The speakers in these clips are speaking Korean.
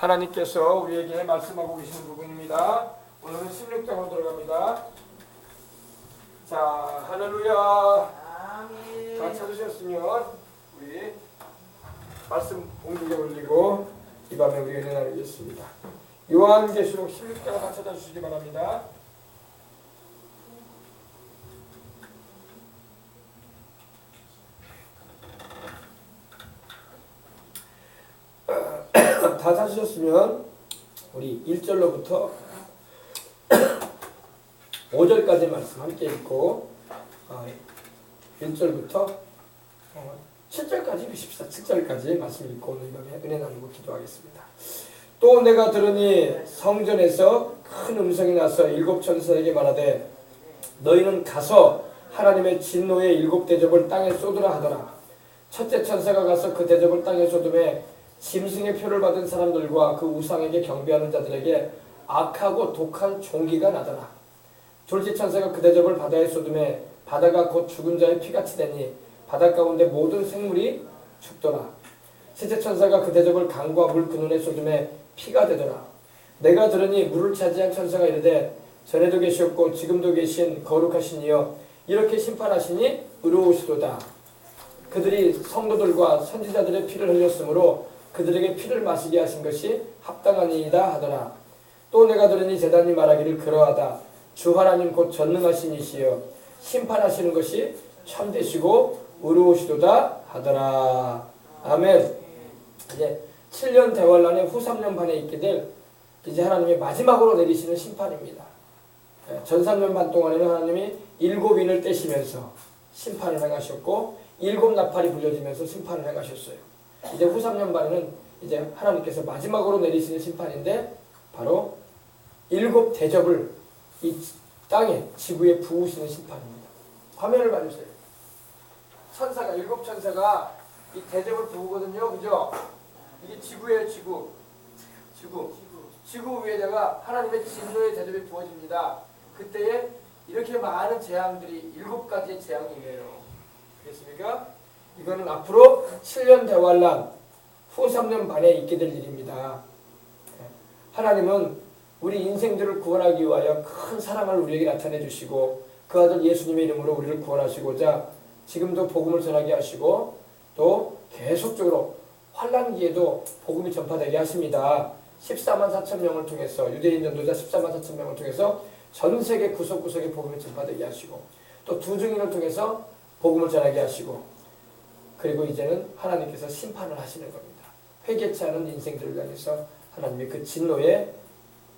하나님께서 우리에게 말씀하고 계시는 부분입니다. 오늘은 16장으로 들어갑니다. 자, 할렐루야. 아멘. 다 찾으셨으면 우리 말씀 공중에 올리고 이 밤에 우리 은혜 나누겠습니다. 요한계시록 16장을 다 찾아주시기 바랍니다. 다 찾으셨으면 우리 1절로부터 5절까지 말씀 함께 읽고 1절부터 7절까지 7절까지 말씀 읽고 오늘 이 밤에 은혜 나누고 기도하겠습니다. 또 내가 들으니 성전에서 큰 음성이 나서 일곱 천사에게 말하되 너희는 가서 하나님의 진노의 일곱 대접을 땅에 쏟으라 하더라. 첫째 천사가 가서 그 대접을 땅에 쏟음에 짐승의 표를 받은 사람들과 그 우상에게 경배하는 자들에게 악하고 독한 종기가 나더라. 둘째 천사가 그 대접을 바다에 쏟음에 바다가 곧 죽은 자의 피같이 되니 바다 가운데 모든 생물이 죽더라. 셋째 천사가 그 대접을 강과 물 그 눈에 쏟음에 피가 되더라. 내가 들으니 물을 차지한 천사가 이르되 전에도 계셨고 지금도 계신 거룩하신 이여 이렇게 심판하시니 의로우시도다. 그들이 성도들과 선지자들의 피를 흘렸으므로 그들에게 피를 마시게 하신 것이 합당하니이다 하더라. 또 내가 들으니 제단이 말하기를 그러하다. 주 하나님 곧 전능하신 이시여 심판하시는 것이 참되시고 의로우시도다 하더라. 아멘. 이제 7년 대환란의 후 3년 반에 있게 될 이제 하나님이 마지막으로 내리시는 심판입니다. 전 3년 반 동안에는 하나님이 7인을 떼시면서 심판을 행하셨고 7 나팔이 불려지면서 심판을 행하셨어요. 이제 후 3년 반에는 이제 하나님께서 마지막으로 내리시는 심판인데 바로 7 대접을 이 땅에 지구에 부으시는 심판입니다. 화면을 봐주세요. 천사가 7 천사가 이 대접을 부으거든요. 그죠? 이게 지구예요. 지구 위에다가 하나님의 진노의 대접이 부어집니다. 그때에 이렇게 많은 재앙들이 7가지의 재앙이에요. 그렇습니까? 이거는 앞으로 7년 대환란 후 3년 반에 있게 될 일입니다. 하나님은 우리 인생들을 구원하기 위하여 큰 사랑을 우리에게 나타내 주시고 그 아들 예수님의 이름으로 우리를 구원하시고자 지금도 복음을 전하게 하시고 또 계속적으로 환란기에도 복음이 전파되게 하십니다. 14만 4천 명을 통해서 유대인 전도자 14만 4천 명을 통해서 전 세계 구석구석에 복음이 전파되게 하시고 또 두 증인을 통해서 복음을 전하게 하시고 그리고 이제는 하나님께서 심판을 하시는 겁니다. 회개치 않은 인생들을 향해서 하나님의 그 진노의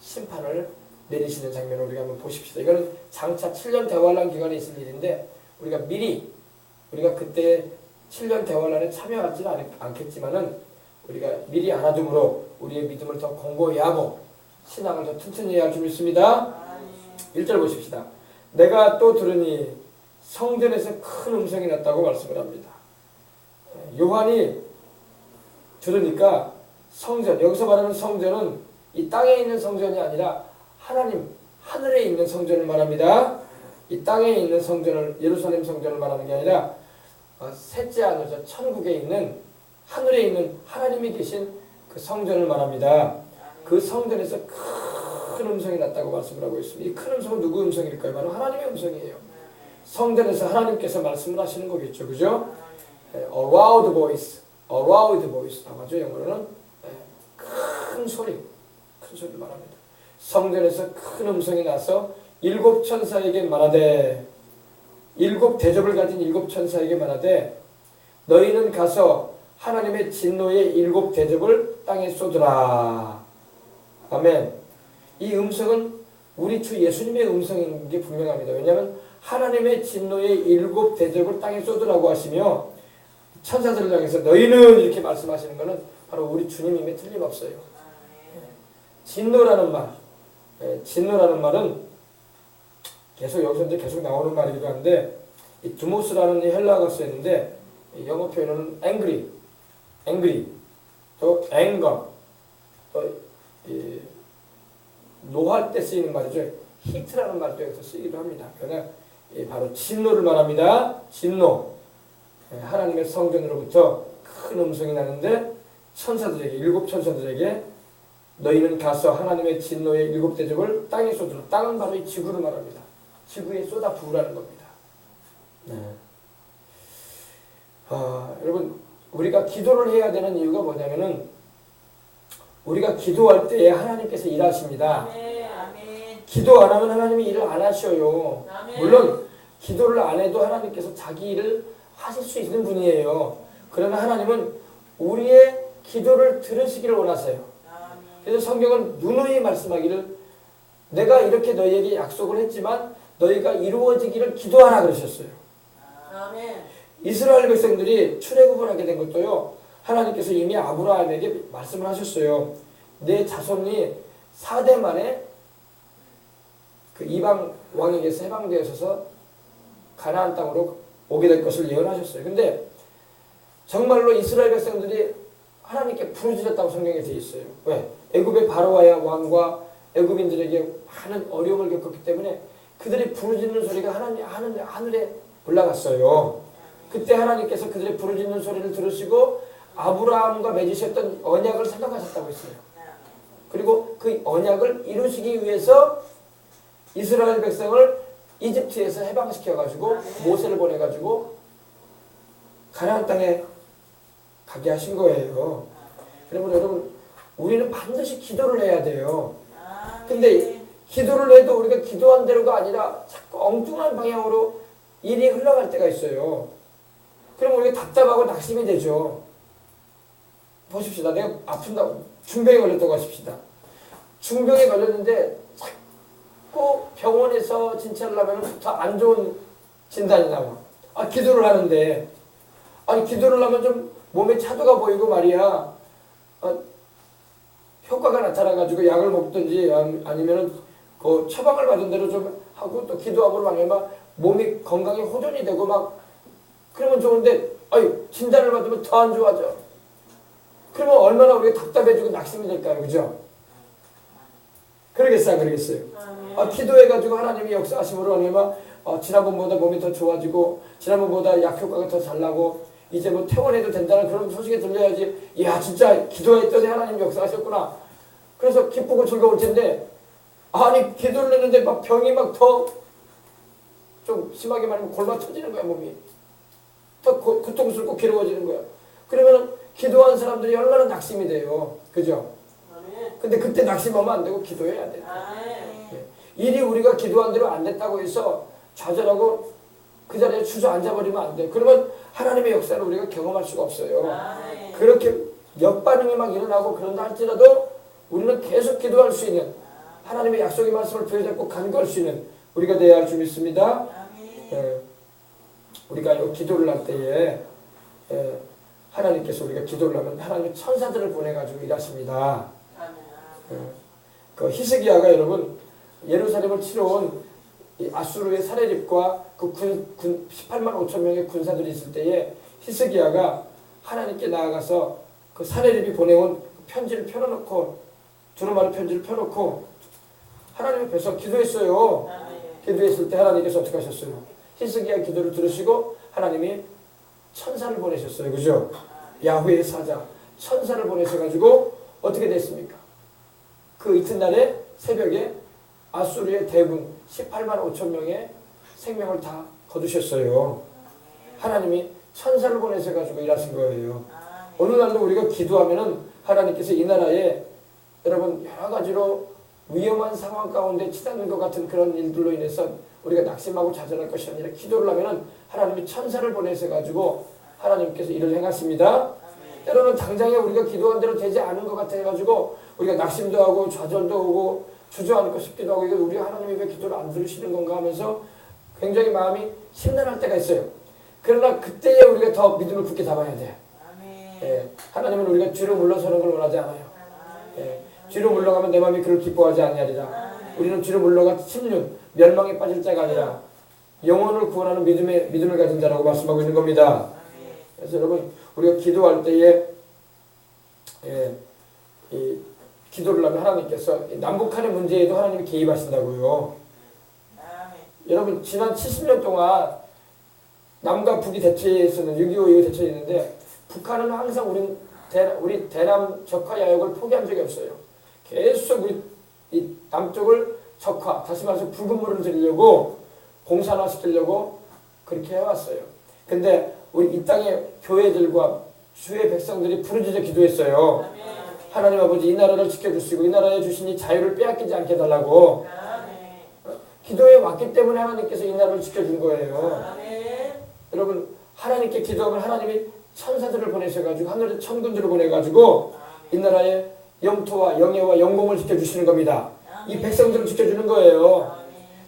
심판을 내리시는 장면을 우리가 한번 보십시다. 이거는 장차 7년 대환란 기간에 있을 일인데 우리가 미리 우리가 그때 7년 대환란에 참여하지는 않겠지만은 우리가 미리 알아둠으로 우리의 믿음을 더 공고히 하고 신앙을 더 튼튼히 해야 할 줄 믿습니다. 1절 보십시다. 내가 또 들으니 성전에서 큰 음성이 났다고 말씀을 합니다. 요한이 들으니까 성전, 여기서 말하는 성전은 이 땅에 있는 성전이 아니라 하나님 하늘에 있는 성전을 말합니다. 이 땅에 있는 성전을 예루살렘 성전을 말하는 게 아니라 셋째 하늘, 천국에 있는 하늘에 있는 하나님이 계신 그 성전을 말합니다. 그 성전에서 큰 음성이 났다고 말씀을 하고 있습니다. 이 큰 음성은 누구 음성일까요? 바로 하나님의 음성이에요. 성전에서 하나님께서 말씀을 하시는 거겠죠. 그죠? A loud voice. A loud voice. 맞죠? 영어로는 큰 소리를 말합니다. 성전에서 큰 음성이 나서 7 천사에게 말하되 7 대접을 가진 7 천사에게 말하되 너희는 가서 하나님의 진노의 7 대접을 땅에 쏟으라. 아멘. 이 음성은 우리 주 예수님의 음성인 게 분명합니다. 왜냐하면 하나님의 진노의 7 대접을 땅에 쏟으라고 하시며 천사들을 향해서 너희는 이렇게 말씀하시는 것은 바로 우리 주님임에 틀림없어요. 진노라는 말은 계속 여기서 이제 계속 나오는 말이기도 한데 이 두모스라는 이 헬라어가 쓰였는데 영어 표현은 angry, 또 anger, 또 노할 때 쓰이는 말이죠. heat라는 말도 여기서 쓰기도 합니다. 그러나 바로 진노를 말합니다. 진노. 하나님의 성전으로부터 큰 음성이 나는데 천사들에게 7 천사들에게 너희는 가서 하나님의 진노의 7대접을 땅에 쏟으라. 땅은 바로 이 지구를 말합니다. 지구에 쏟아 부으라는 겁니다. 네. 여러분 우리가 기도를 해야 되는 이유가 뭐냐면은 우리가 기도할 때에 하나님께서 일하십니다. 기도 안 하면 하나님이 일을 안 하셔요. 물론 기도를 안 해도 하나님께서 자기 일을 하실 수 있는 분이에요. 그러나 하나님은 우리의 기도를 들으시기를 원하세요. 그래서 성경은 누누이 말씀하기를 내가 이렇게 너희에게 약속을 했지만 너희가 이루어지기를 기도하라 그러셨어요. 이스라엘 백성들이 출애굽을 하게 된 것도요. 하나님께서 이미 아브라함에게 말씀을 하셨어요. 내 자손이 4대 만에 그 이방 왕에게서 해방되어서 가나안 땅으로 오게 될 것을 예언하셨어요. 근데 정말로 이스라엘 백성들이 하나님께 부르짖었다고 성경에 되어 있어요. 왜? 애굽의 바로와야 왕과 애굽인들에게 많은 어려움을 겪었기 때문에 그들이 부르짖는 소리가 하늘에 올라갔어요. 그때 하나님께서 그들의 부르짖는 소리를 들으시고 아브라함과 맺으셨던 언약을 생각하셨다고 했어요. 그리고 그 언약을 이루시기 위해서 이스라엘 백성을 이집트에서 해방시켜가지고 모세를 보내가지고 가나안 땅에 가게 하신 거예요. 그러면 여러분 우리는 반드시 기도를 해야 돼요. 근데 기도를 해도 우리가 기도한 대로가 아니라 자꾸 엉뚱한 방향으로 일이 흘러갈 때가 있어요. 그러면 우리가 답답하고 낙심이 되죠. 보십시다. 내가 아픈다고 중병에 걸렸다고 하십시다. 중병에 걸렸는데 자꾸 병원에서 진찰을 하면 더 안 좋은 진단이 나와. 기도를 하는데 기도를 하면 좀 몸에 차도가 보이고 말이야. 효과가 나타나가지고 약을 먹든지 아니면은 그 처방을 받은 대로 좀 하고 또 기도하고 말이야. 몸이 건강에 호전이 되고 막 그러면 좋은데 진단을 받으면 더 안 좋아져. 그러면 얼마나 우리가 답답해지고 낙심이 될까요? 그죠? 그러겠어요? 안 그러겠어요? 기도해가지고 하나님이 역사하심으로 얼마나 지난번보다 몸이 더 좋아지고 지난번보다 약 효과가 더 잘 나고 이제 뭐 퇴원해도 된다는 그런 소식이 들려야지 이야 진짜 기도했더니 하나님 역사하셨구나. 그래서 기쁘고 즐거울 텐데 기도를 했는데 막 병이 막 더 좀 심하게 말하면 골마 터지는 거야. 몸이 더 고통스럽고 괴로워지는 거야. 그러면 기도한 사람들이 얼마나 낙심이 돼요. 그죠? 근데 그때 낙심하면 안 되고 기도해야 돼. 일이 우리가 기도한 대로 안 됐다고 해서 좌절하고 그 자리에 주저앉아버리면 안 돼. 그러면 하나님의 역사를 우리가 경험할 수가 없어요. 그렇게 역반응이 막 일어나고 그런다 할지라도 우리는 계속 기도할 수 있는 하나님의 약속의 말씀을 부여잡고 간구할 수 있는 우리가 되어야 할 줄 믿습니다. 우리가 기도를 할 때에 하나님께서 우리가 기도를 하면 하나님의 천사들을 보내가지고 일하십니다. 그 히스기야가 여러분 예루살렘을 치러온 이 아수르의 사내립과 그 18만 5천 명의 군사들이 있을 때에 히스기야가 하나님께 나아가서 그 사내립이 보내온 편지를 펴놓고 두루마리 편지를 펴놓고 하나님 앞에서 기도했어요. 기도했을 때 하나님께서 어떻게 하셨어요? 히스기야 기도를 들으시고 하나님이 천사를 보내셨어요. 그죠? 야훼의 사자 천사를 보내셔가지고 어떻게 됐습니까? 그 이튿날에 새벽에 아수르의 대군 18만 5천 명의 생명을 다 거두셨어요. 하나님이 천사를 보내셔가지고 일하신 거예요. 어느 날도 우리가 기도하면은 하나님께서 이 나라에 여러분 여러 가지로 위험한 상황 가운데 치닫는 것 같은 그런 일들로 인해서 우리가 낙심하고 좌절할 것이 아니라 기도를 하면은 하나님이 천사를 보내셔가지고 하나님께서 일을 행하십니다. 때로는 당장에 우리가 기도한 대로 되지 않은 것 같아가지고 우리가 낙심도 하고 좌절도 오고 주저앉고 싶기도 하고 이거 우리 하나님이 왜 기도를 안 들으시는 건가 하면서 굉장히 마음이 심란할 때가 있어요. 그러나 그때에 우리가 더 믿음을 굳게 담아야 돼. 하나님은 우리가 뒤로 물러서는 걸 원하지 않아요. 뒤로 물러가면 내 마음이 그를 기뻐하지 아니하리라. 우리는 뒤로 물러가 침륜, 멸망에 빠질 자가 아니라 영혼을 구원하는 믿음을 가진 자라고 말씀하고 있는 겁니다. 그래서 여러분 우리가 기도할 때에 이 기도를 하면 하나님께서 남북한의 문제에도 하나님이 개입하신다고요. 여러분 지난 70년 동안 남과 북이 대치에서는 6.25 이후 대치했는데 북한은 항상 우리 대남 적화 야욕을 포기한 적이 없어요. 계속 우리 이 남쪽을 적화, 다시 말해서 붉은 물을 드리려고 공산화시키려고 그렇게 해왔어요. 근데 우리 이 땅의 교회들과 주의 백성들이 부르짖어 기도했어요. 하나님 아버지, 이 나라를 지켜주시고 이 나라에 주신 이 자유를 빼앗기지 않게 해달라고 기도해 왔기 때문에 하나님께서 이 나라를 지켜준 거예요. 여러분, 하나님께 기도하면 하나님이 천사들을 보내셔가지고 하늘에 천군들을 보내가지고 이 나라의 영토와 영예와 영공을 지켜주시는 겁니다. 이 백성들을 지켜주는 거예요.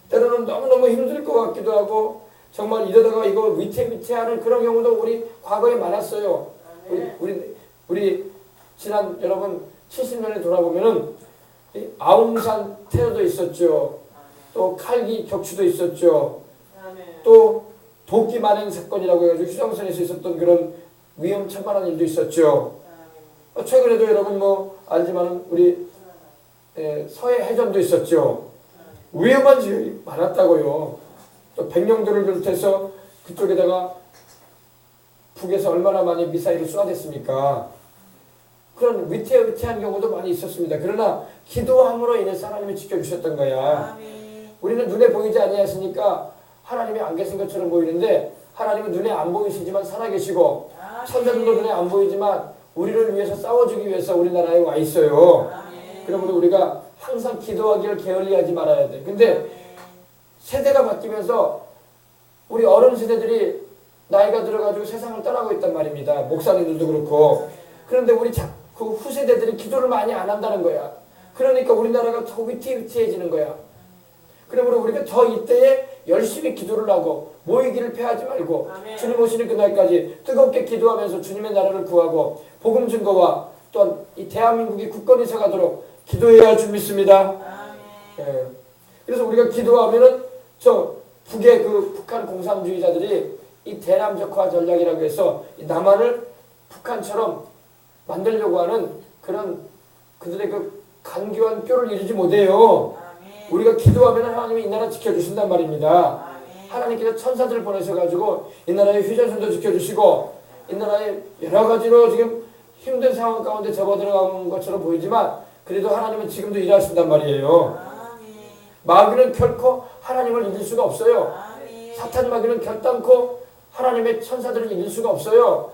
때로는 너무너무 힘들 것 같기도 하고 정말 이러다가 이거 위태위태하는 그런 경우도 우리 과거에 많았어요. 우리 지난 여러분 70년에 돌아보면은 아웅산 테러도 있었죠. 또 칼기 격추도 있었죠. 또 도끼 만행 사건이라고 해가지고 휴정선에서 있었던 그런 위험천만한 일도 있었죠. 최근에도 여러분 뭐 알지만 우리 서해 해전도 있었죠. 위험한 지역이 많았다고요. 또 백령도를 비롯해서 그쪽에다가 북에서 얼마나 많이 미사일을 쏘아댔습니까? 그런 위태위태한 경우도 많이 있었습니다. 그러나 기도함으로 인해서 하나님이 지켜주셨던 거야. 우리는 눈에 보이지 아니하시니까 하나님이 안 계신 것처럼 보이는데 하나님은 눈에 안 보이시지만 살아계시고 천사들도 눈에 안 보이지만 우리를 위해서 싸워주기 위해서 우리나라에 와 있어요. 그러므로 우리가 항상 기도하기를 게을리하지 말아야 돼. 근데 세대가 바뀌면서 우리 어른 세대들이 나이가 들어가지고 세상을 떠나고 있단 말입니다. 목사님들도 그렇고. 그런데 우리 그 후세대들이 기도를 많이 안 한다는 거야. 그러니까 우리나라가 더 위태위태해지는 거야. 그러므로 우리가 더 이때에 열심히 기도를 하고 모이기를 패하지 말고 주님 오시는 그날까지 뜨겁게 기도하면서 주님의 나라를 구하고 복음 증거와 또한 이 대한민국이 굳건히 서가도록 기도해야 할 줄 믿습니다. 예. 그래서 우리가 기도하면은 저 북의 그 북한 공산주의자들이 이 대남적화 전략이라고 해서 이 남한을 북한처럼 만들려고 하는 그런 그들의 그 간교한 뼈를 이루지 못해요. 우리가 기도하면 하나님이 이 나라 지켜주신단 말입니다. 하나님께서 천사들을 보내셔가지고 이 나라의 휴전선도 지켜주시고 이 나라의 여러 가지로 지금 힘든 상황 가운데 접어들어간 것처럼 보이지만 그래도 하나님은 지금도 일하신단 말이에요. 마귀는 결코 하나님을 이길 수가 없어요. 사탄 마귀는 결단코 하나님의 천사들을 이길 수가 없어요.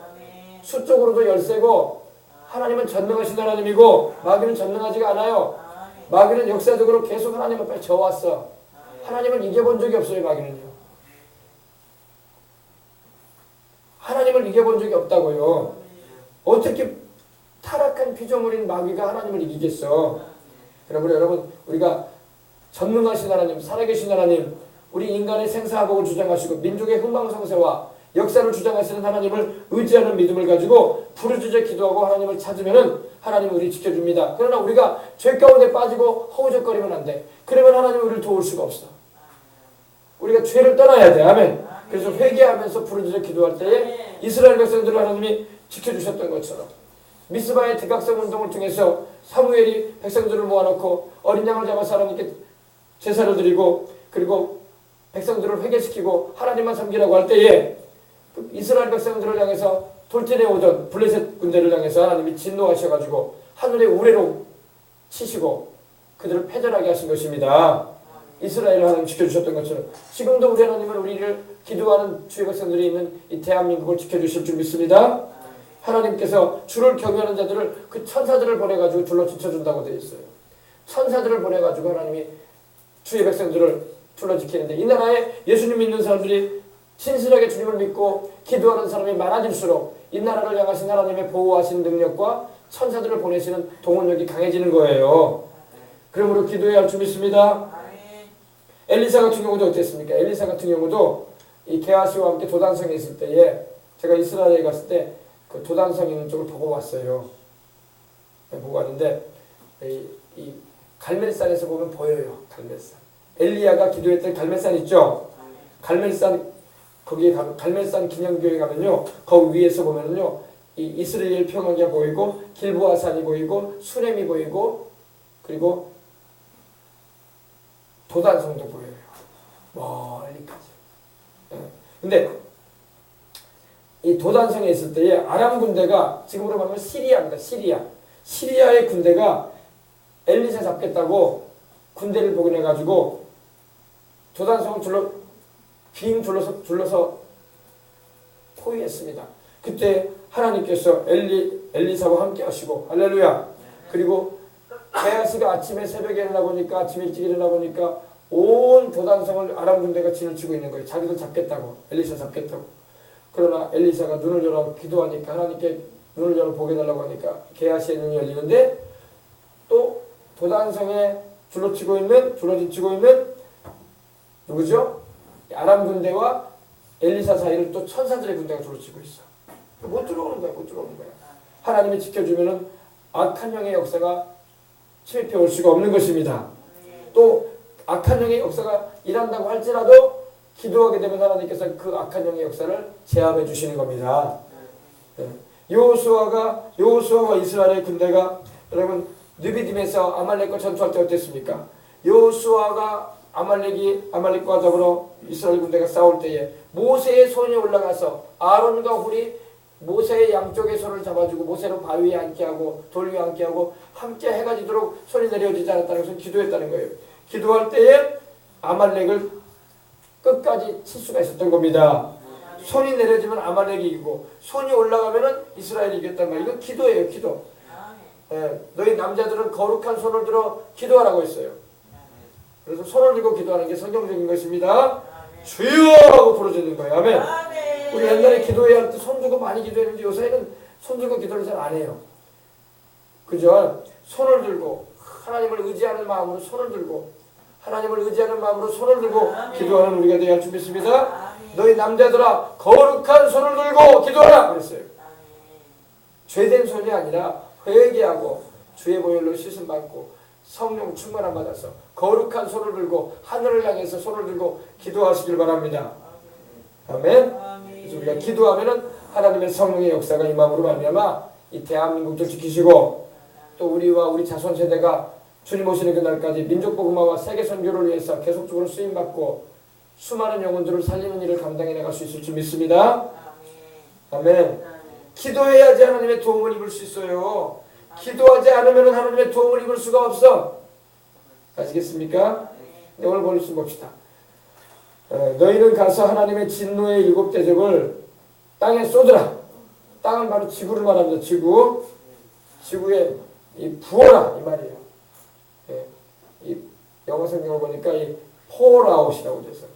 수적으로도 열세고 하나님은 전능하신 하나님이고 마귀는 전능하지가 않아요. 마귀는 역사적으로 계속 하나님 앞에 져왔어. 하나님을 이겨본 적이 없어요. 마귀는요. 하나님을 이겨본 적이 없다고요. 어떻게 타락한 피조물인 마귀가 하나님을 이기겠어. 그러므로 여러분 우리가 전능하신 하나님, 살아계신 하나님, 우리 인간의 생사화복을 주장하시고 민족의 흥망성쇠와 역사를 주장하시는 하나님을 의지하는 믿음을 가지고 부르짖어 기도하고 하나님을 찾으면은 하나님은 우리 지켜줍니다. 그러나 우리가 죄 가운데 빠지고 허우적거리면 안 돼. 그러면 하나님은 우리를 도울 수가 없어. 우리가 죄를 떠나야 돼. 아멘. 그래서 회개하면서 부르짖어 기도할 때에 이스라엘 백성들을 하나님이 지켜주셨던 것처럼 미스바의 대각성 운동을 통해서 사무엘이 백성들을 모아놓고 어린 양을 잡아서 하나님께 제사를 드리고 그리고 백성들을 회개시키고 하나님만 섬기라고 할 때에 이스라엘 백성들을 향해서 돌진해 오던 블레셋 군대를 향해서 하나님이 진노하셔가지고 하늘의 우레로 치시고 그들을 패전하게 하신 것입니다. 이스라엘을 하나님 지켜주셨던 것처럼 지금도 우리 하나님은 우리를 기도하는 주의 백성들이 있는 이 대한민국을 지켜주실 줄 믿습니다. 하나님께서 주를 경외하는 자들을 그 천사들을 보내가지고 둘러 지켜준다고 되어 있어요. 천사들을 보내가지고 하나님이 주의 백성들을 둘러 지키는데 이 나라에 예수님 믿는 사람들이 신실하게 주님을 믿고 기도하는 사람이 많아질수록 이 나라를 향하신 하나님의 보호하신 능력과 천사들을 보내시는 동원력이 강해지는 거예요. 그러므로 기도해야 할 줄 믿습니다. 엘리사 같은 경우도 어땠습니까? 엘리사 같은 경우도 이 게하시와 함께 도단성에 있을 때에 제가 이스라엘에 갔을 때 그 도단성에 있는 쪽을 보고 왔어요. 보고 왔는데 이 갈멜산에서 보면 보여요. 갈멜산. 엘리야가 기도했던 갈멜산 있죠? 갈멜산 거기에 가면 갈멜산 기념교회 가면요. 거기 위에서 보면은요. 이 이스라엘 평화가 보이고 길보아산이 보이고 수렘이 보이고 그리고 도단성도 보여요. 멀리까지. 근데 이 도단성에 있을 때에 아람 군대가 지금으로 말하면 시리아입니다. 시리아의 군대가 엘리사 잡겠다고 군대를 복원해가지고 도단성을 둘러서 포위했습니다. 그때 하나님께서 엘리사와 함께 하시고 할렐루야. 그리고 게하시가 아침에 새벽에 일어나 보니까 아침 일찍 일어나 보니까 온 도단성을 아람 군대가 진을 치고 있는 거예요. 자기들 잡겠다고 엘리사 잡겠다고. 그러나 엘리사가 눈을 열어 기도하니까 하나님께 눈을 열어 보게 달라고 하니까 게하시의 눈이 열리는데 또 도단성에 둘러치고 있는 누구죠? 아람 군대와 엘리사 사이를 또 천사들의 군대가 둘러치고 있어. 못 들어오는 거야. 하나님이 지켜주면은 악한 영의 역사가 침입해 올 수가 없는 것입니다. 또 악한 영의 역사가 일한다고 할지라도 기도하게 되면 하나님께서 그 악한 영의 역사를 제압해 주시는 겁니다. 여호수아와 이스라엘의 군대가 여러분 느비딤에서 아말렉과 전투할 때 어땠습니까? 여호수아가 아말렉과 더불어 이스라엘 군대가 싸울 때에 모세의 손이 올라가서 아론과 훌이 모세의 양쪽의 손을 잡아주고 모세를 바위 위에 앉게 하고 돌 위에 앉게 하고 함께 해가 지도록 손이 내려지지 않았다는 것을 기도했다는 거예요. 기도할 때에 아말렉을 끝까지 칠 수가 있었던 겁니다. 손이 내려지면 아말렉이 이기고 손이 올라가면 이스라엘이 이겼단 말이에요. 이건 기도예요. 기도. 너희 남자들은 거룩한 손을 들어 기도하라고 했어요. 그래서 손을 들고 기도하는 게 성경적인 것입니다. 주여 하고 부르짖는 거예요. 아멘. 우리 옛날에 기도해야 할 때 손 들고 많이 기도했는데 요새는 손 들고 기도를 잘 안 해요. 그죠? 손을 들고 하나님을 의지하는 마음으로 손을 들고 기도하는 우리가 되어야 할 줄 믿습니다. 너희 남자들아 거룩한 손을 들고 기도하라 그랬어요. 죄된 손이 아니라 회개하고 주의 보혈로 씻음 받고 성령 충만함 받아서 거룩한 손을 들고 하늘을 향해서 손을 들고 기도하시길 바랍니다. 아멘. 그래서 우리가 기도하면은 하나님의 성령의 역사가 이 마음으로 말미암아 이 대한민국도 지키시고 또 우리와 우리 자손 세대가 주님 오시는 그날까지 민족 복음화와 세계 선교를 위해서 계속적으로 쓰임 받고 수많은 영혼들을 살리는 일을 감당해 나갈 수 있을 줄 믿습니다. 아멘. 기도해야지 하나님의 도움을 입을 수 있어요. 기도하지 않으면 하나님의 도움을 입을 수가 없어. 아시겠습니까? 네, 오늘 말씀 봅시다. 너희는 가서 하나님의 진노의 7 대접을 땅에 쏟으라. 땅은 바로 지구를 말합니다. 지구에 부어라 이 말이에요. 이 영어 성경을 보니까 이 포라웃이라고 되어 있어요.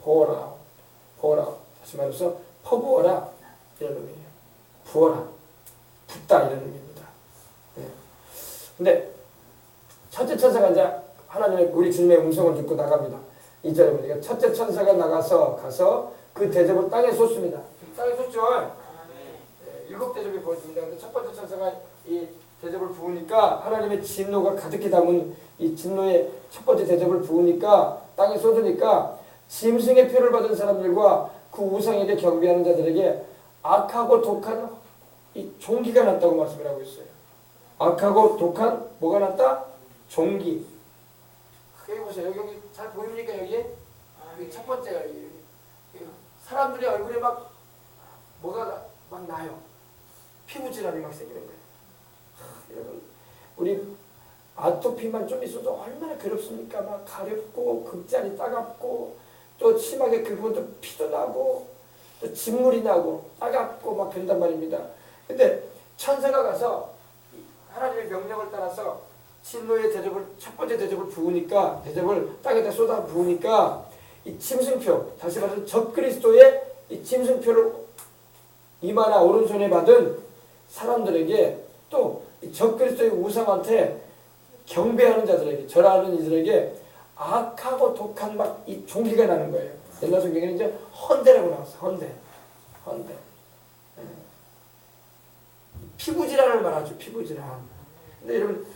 포라웃. 다시 말해서 퍼부어라 이런 의미예요. 부어라, 붓다 이런 의미입니다. 근데 첫째 천사가 이제 하나님의 우리 주님의 음성을 듣고 나갑니다. 2절에 보니까 첫째 천사가 가서 그 대접을 땅에 쏟습니다. 땅에 쏟죠. 7 대접이 보여집니다. 근데 첫 번째 천사가 이 대접을 부으니까 하나님의 진노가 가득히 담은 이 진노의 첫 번째 대접을 부으니까 땅에 쏟으니까 짐승의 표를 받은 사람들과 그 우상에게 경배하는 자들에게 악하고 독한 이 종기가 났다고 말씀을 하고 있어요. 악하고 독한 뭐가 났다? 종기. 여기 보세요. 여기 잘 보입니까 여기? 여기 첫 번째가 여기. 사람들이 얼굴에 막 뭐가 막 나요. 피부 질환이 막 생기는 거예요. 여러분 우리 아토피만 좀 있어도 얼마나 괴롭습니까? 막 가렵고 극장이 따갑고 또 심하게 긁으면 피도 나고 또 진물이 나고 따갑고 막 그런단 말입니다. 근데 천사가 가서 하나님의 명령을 따라서 진노의 대접을 첫 번째 대접을 부으니까 대접을 땅에다 쏟아 부으니까 이 짐승표 다시 말해서 적그리스도의 이 짐승표를 이마나 오른손에 받은 사람들에게 또 적그리스도의 우상한테 경배하는 자들에게 절하는 이들에게 악하고 독한 막 이 종기가 나는 거예요. 옛날 성경에는 이제 헌대라고 나왔어. 헌대. 피부질환을 말하죠. 피부질환. 근데 여러분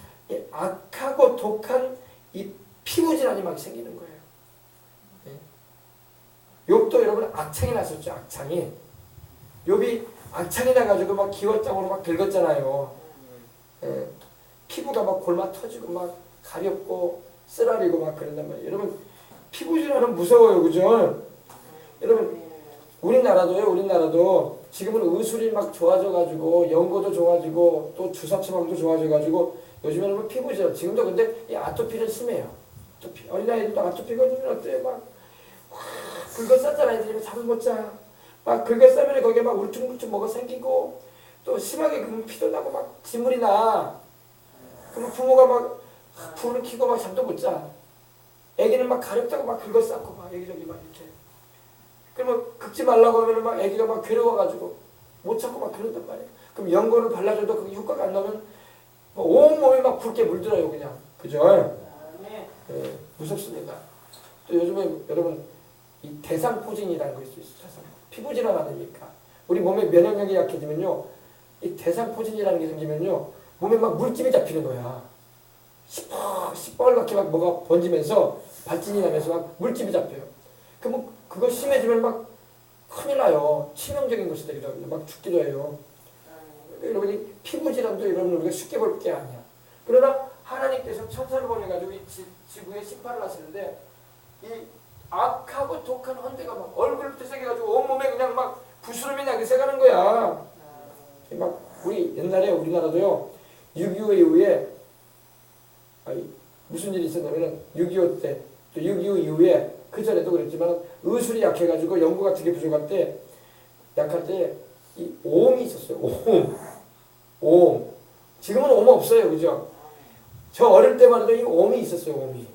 악하고 독한 이 피부질환이 막 생기는 거예요. 욥도 여러분 악창이 났었죠. 악창이. 욥이 악창이 나가지고 막 기왓장으로 막 긁었잖아요. 피부가 막 골마 터지고 막 가렵고 쓰라리고 막 그런단 말이에요. 여러분 피부질환은 무서워요. 그죠? 여러분 우리나라도 지금은 의술이 막 좋아져가지고 연고도 좋아지고 또 주사 처방도 좋아져가지고 요즘에는 뭐 피부죠. 지금도 근데 이 아토피는 심해요. 아토피. 어린아이들도 아토피가 어때요? 막 긁어쌌잖아. 애들이 잠을 못 자. 막 긁어싸면 거기에 막 울퉁불퉁 뭐가 생기고 또 심하게 그러면 피도 나고 막 진물이 나. 그러면 부모가 막 불을 켜고 막 잠도 못 자. 애기는 막 가렵다고 막 긁어쌌고 막 여기저기 막 이렇게. 그러면 긁지 말라고 하면은 막 애기가 막 괴로워가지고 못 참고 막 그런단 말이에요. 그럼 연고를 발라줘도 그게 효과가 안 나면 뭐 온몸이 막 붉게 물들어요 그냥. 그죠? 네. 무섭습니다. 또 요즘에 여러분 이 대상포진이라는 거 있어요. 피부 질환 아닙니까? 우리 몸의 면역력이 약해지면요. 이 대상포진이라는 게 생기면요. 몸에 막 물집이 잡히는 거야. 시뻘겋게 막 뭐가 번지면서 발진이 나면서 막 물집이 잡혀요. 그럼 그거 심해지면 막 큰일 나요. 치명적인 것이 되기도 하고 막 죽기도 해요. 여러분이 피부 질환도 여러분 우리가 쉽게 볼 게 아니야. 그러나 하나님께서 천사를 보내가지고 이 지구에 심판을 하시는데 이 악하고 독한 헌대가 막 얼굴부터 새겨가지고 온몸에 그냥 막 부스럼이 나게 새가는 거야. 막 우리 옛날에 우리나라도요 6.25 이후에 무슨 일이 있었냐면은 6.25 때 또 6.25 이후에 그 전에도 그랬지만 의술이 약해가지고 연고 같은 게 부족할 때 약할 때 이 오음이 있었어요. 오음. 지금은 오음 없어요, 그죠? 저 어릴 때만 해도 이 오음이 있었어요, 오음이.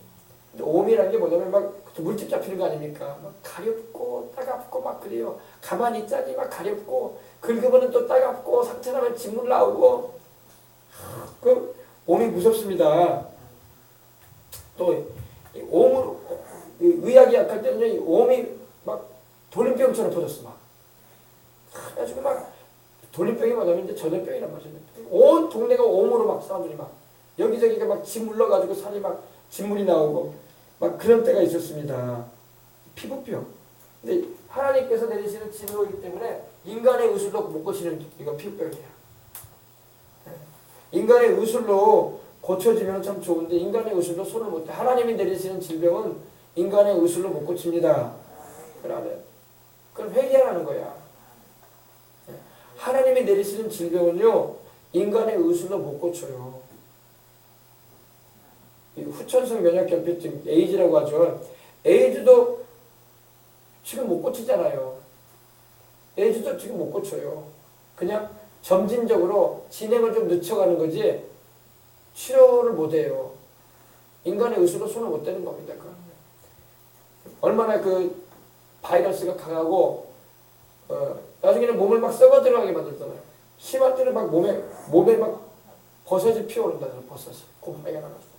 근데 오음이라는 게 뭐냐면 막 물집 잡히는 거 아닙니까? 막 가렵고 따갑고 막 그래요. 가만히 있자니 막 가렵고 긁으면 또 따갑고 상처나면 진물 나오고 그 오음이 무섭습니다. 또 이 오음으로 의학이 약할 때는 이 오음이 막 돌림병처럼 퍼졌어 막. 그래가지고 막 돌림병이 뭐냐면 이제 전염병이란 말이죠. 온 동네가 오음으로 막 사람들이 막 여기저기가 막 짓물러가지고 살이 막 진물이 나오고 막 그런 때가 있었습니다. 피부병. 근데 하나님께서 내리시는 진노이기 때문에 인간의 의술로 못 고치는 이건 피부병이야. 인간의 의술로 고쳐지면 참 좋은데 인간의 의술로 손을 못 대. 하나님이 내리시는 질병은 인간의 의술로 못 고칩니다. 그러면 그럼 회개하라는 거야. 하나님이 내리시는 질병은요 인간의 의술로 못 고쳐요. 후천성 면역결핍증 에이즈라고 하죠. 에이즈도 지금 못 고치잖아요. 에이즈도 지금 못 고쳐요. 그냥 점진적으로 진행을 좀 늦춰가는 거지 치료를 못 해요. 인간의 의술로 손을 못 대는 겁니다. 얼마나 그 바이러스가 강하고 나중에는 몸을 막 썩어 들어가게 만들잖아요. 심할 때는 막 몸에 막 버섯이 피어오른다잖아요. 버섯이 곰팡이가 나가지고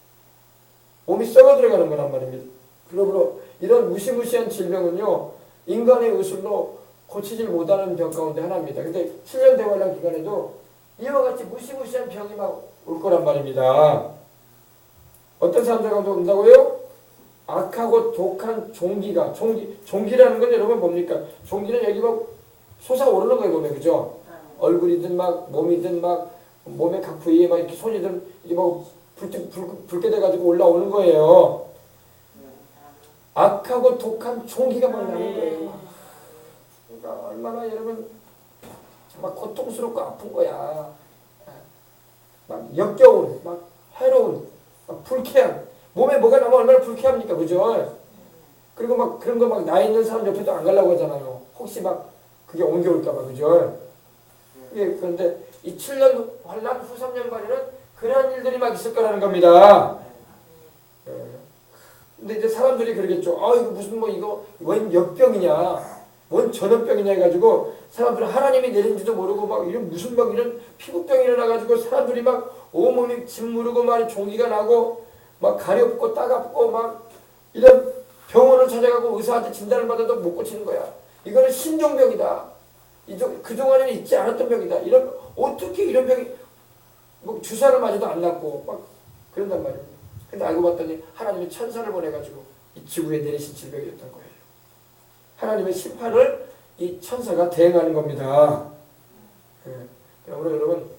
몸이 썩어 들어가는 거란 말입니다. 그러므로 이런 무시무시한 질병은요 인간의 의술로 고치질 못하는 병 가운데 하나입니다. 근데 7년 대관령 기간에도 이와 같이 무시무시한 병이 막 올 거란 말입니다. 어떤 사람들 가운데 온다고요? 악하고 독한 종기가 종기라는 건 여러분 뭡니까? 종기는 여기 막 솟아오르는 거예요, 몸에. 그죠? 얼굴이든 막 몸이든 막 몸의 각 부위에 막 이렇게 손이든 이게 막 붉게 돼가지고 올라오는 거예요. 악하고 독한 종기가 막 나는 거예요. 그러니까 얼마나 여러분 막 고통스럽고 아픈 거야. 막 역겨운, 막 해로운, 막 불쾌한. 몸에 뭐가 나면 얼마나 불쾌합니까, 그죠? 그리고 막 그런 거 막 나 있는 사람 옆에도 안 가려고 하잖아요. 혹시 막 그게 옮겨올까봐, 그죠? 예, 그런데 이 7년 환란 후 3년간에는 그런 일들이 막 있을 거라는 겁니다. 예. 근데 이제 사람들이 그러겠죠. 이거 무슨 뭐 이거 웬 역병이냐, 뭔 전염병이냐 해가지고 사람들은 하나님이 내린지도 모르고 막 이런 무슨 막 이런 피부병이 일어나가지고 사람들이 막 온몸이 짓무르고 막 종기가 나고 막 가렵고 따갑고 막 이런 병원을 찾아가고 의사한테 진단을 받아도 못 고치는 거야. 이거는 신종병이다. 그동안에는 있지 않았던 병이다. 어떻게 이런 병이 뭐 주사를 맞아도 안 낫고 막 그런단 말이에요. 근데 알고 봤더니 하나님이 천사를 보내가지고 이 지구에 내리신 질병이었던 거예요. 하나님의 심판을 이 천사가 대행하는 겁니다. 그러므로 여러분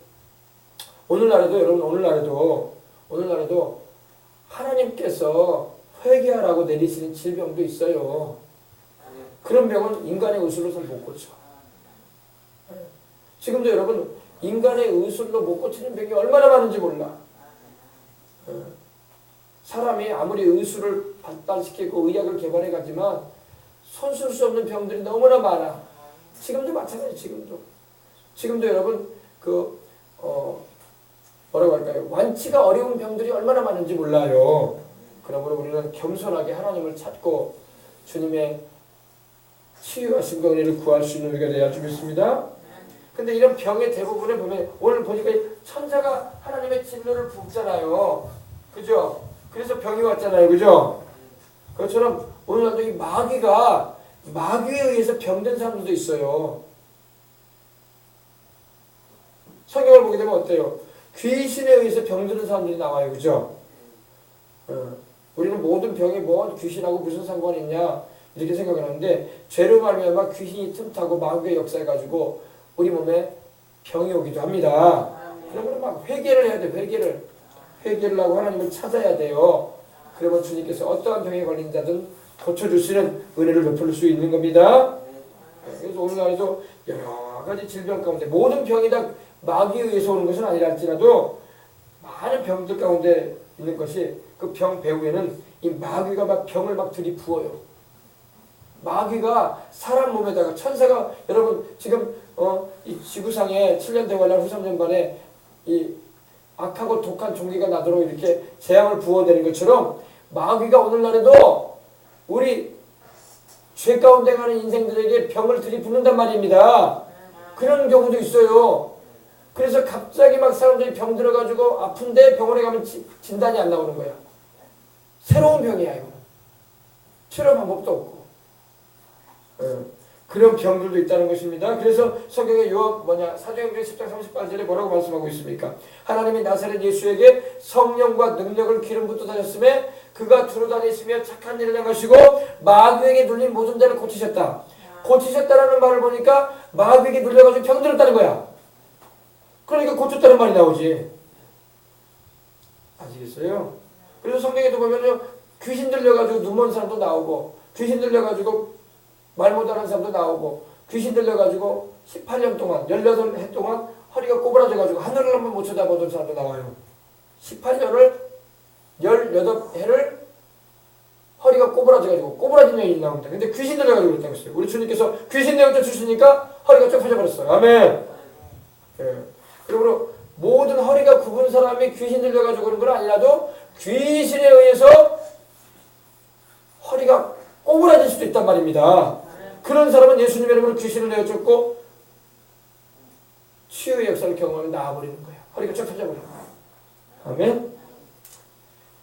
오늘날에도 하나님께서 회개하라고 내리시는 질병도 있어요. 그런 병은 인간의 의술로서는 못 고쳐. 지금도 여러분 인간의 의술로 못 고치는 병이 얼마나 많은지 몰라. 사람이 아무리 의술을 발달시키고 의학을 개발해 가지만 손쓸 수 없는 병들이 너무나 많아. 지금도 마찬가지. 지금도 여러분 뭐라고 할까요? 완치가 어려운 병들이 얼마나 많은지 몰라요. 그러므로 우리는 겸손하게 하나님을 찾고 주님의 치유와 신과 은혜를 구할 수 있는 우리가 되어야 주겠습니다. 근데 이런 병의 대부분을 보면 오늘 보니까 천사가 하나님의 진노를 붓잖아요. 그죠? 그래서 병이 왔잖아요. 그죠? 그것처럼 오늘날도 이 마귀에 의해서 병든 사람들도 있어요. 성경을 보게 되면 어때요? 귀신에 의해서 병드는 사람들이 나와요. 그죠? 우리는 모든 병이 뭐 귀신하고 무슨 상관이 있냐 이렇게 생각을 하는데 죄로 말미암아 귀신이 틈타고 마귀의 역사해가지고 우리 몸에 병이 오기도 합니다. 그러면 막 회개를 해야 돼. 회개를 하고 하나님을 찾아야 돼요. 그러면 주님께서 어떠한 병에 걸린 자든 고쳐주시는 은혜를 베풀 수 있는 겁니다. 그래서 오늘날에도 여러 가지 질병 가운데 모든 병이 다 마귀에 의해서 오는 것은 아니라 할지라도 많은 병들 가운데 있는 것이 그 병 배후에는 이 마귀가 막 병을 막 들이부어요. 마귀가 사람 몸에다가 천사가 여러분 지금 이 지구상에 7년 대환란 후 3년 만에 이 악하고 독한 종기가 나도록 이렇게 재앙을 부어대는 것처럼 마귀가 오늘날에도 우리 죄 가운데 가는 인생들에게 병을 들이붓는단 말입니다. 그런 경우도 있어요. 그래서 갑자기 막 사람들이 병 들어가지고 아픈데 병원에 가면 진단이 안 나오는 거야. 새로운 병이야 이거는. 치료 방법도 없고. 그런 병들도 있다는 것입니다. 그래서 성경의 사도행전 10장 38절에 뭐라고 말씀하고 있습니까? 하나님이 나사렛 예수에게 성령과 능력을 기름 붓듯하셨음에 그가 두루 다니시며 착한 일을 행하시고 마귀에게 눌린 모든 자를 고치셨다. 고치셨다라는 말을 보니까 마귀에게 눌려가지고 병들었다는 거야. 그러니까 고쳤다는 말이 나오지. 아시겠어요? 그래서 성경에도 보면요, 귀신 들려가지고 눈먼 사람도 나오고, 귀신 들려가지고 말 못하는 사람도 나오고, 귀신 들려가지고 18년 동안, 18해 동안 허리가 꼬부라져가지고 하늘을 한번 못 쳐다보던 사람도 나와요. 18년을, 18해를 허리가 꼬부라져가지고, 꼬부라진 여인이 나옵니다. 근데 귀신 들려가지고 그랬다고 했어요. 우리 주님께서 귀신 내어쳐 주시니까 허리가 쭉 펴져버렸어요. 아멘. 예. 그러므로 모든 허리가 굽은 사람이 귀신 들려가지고 그런 건 아니라도 귀신에 의해서 허리가 꼬부라질 수도 있단 말입니다. 그런 사람은 예수님의 이름으로 귀신을 내어줬고 치유의 역사를 경험하면 나아버리는 거예요. 허리가 쭉 펴져버려요. 아멘.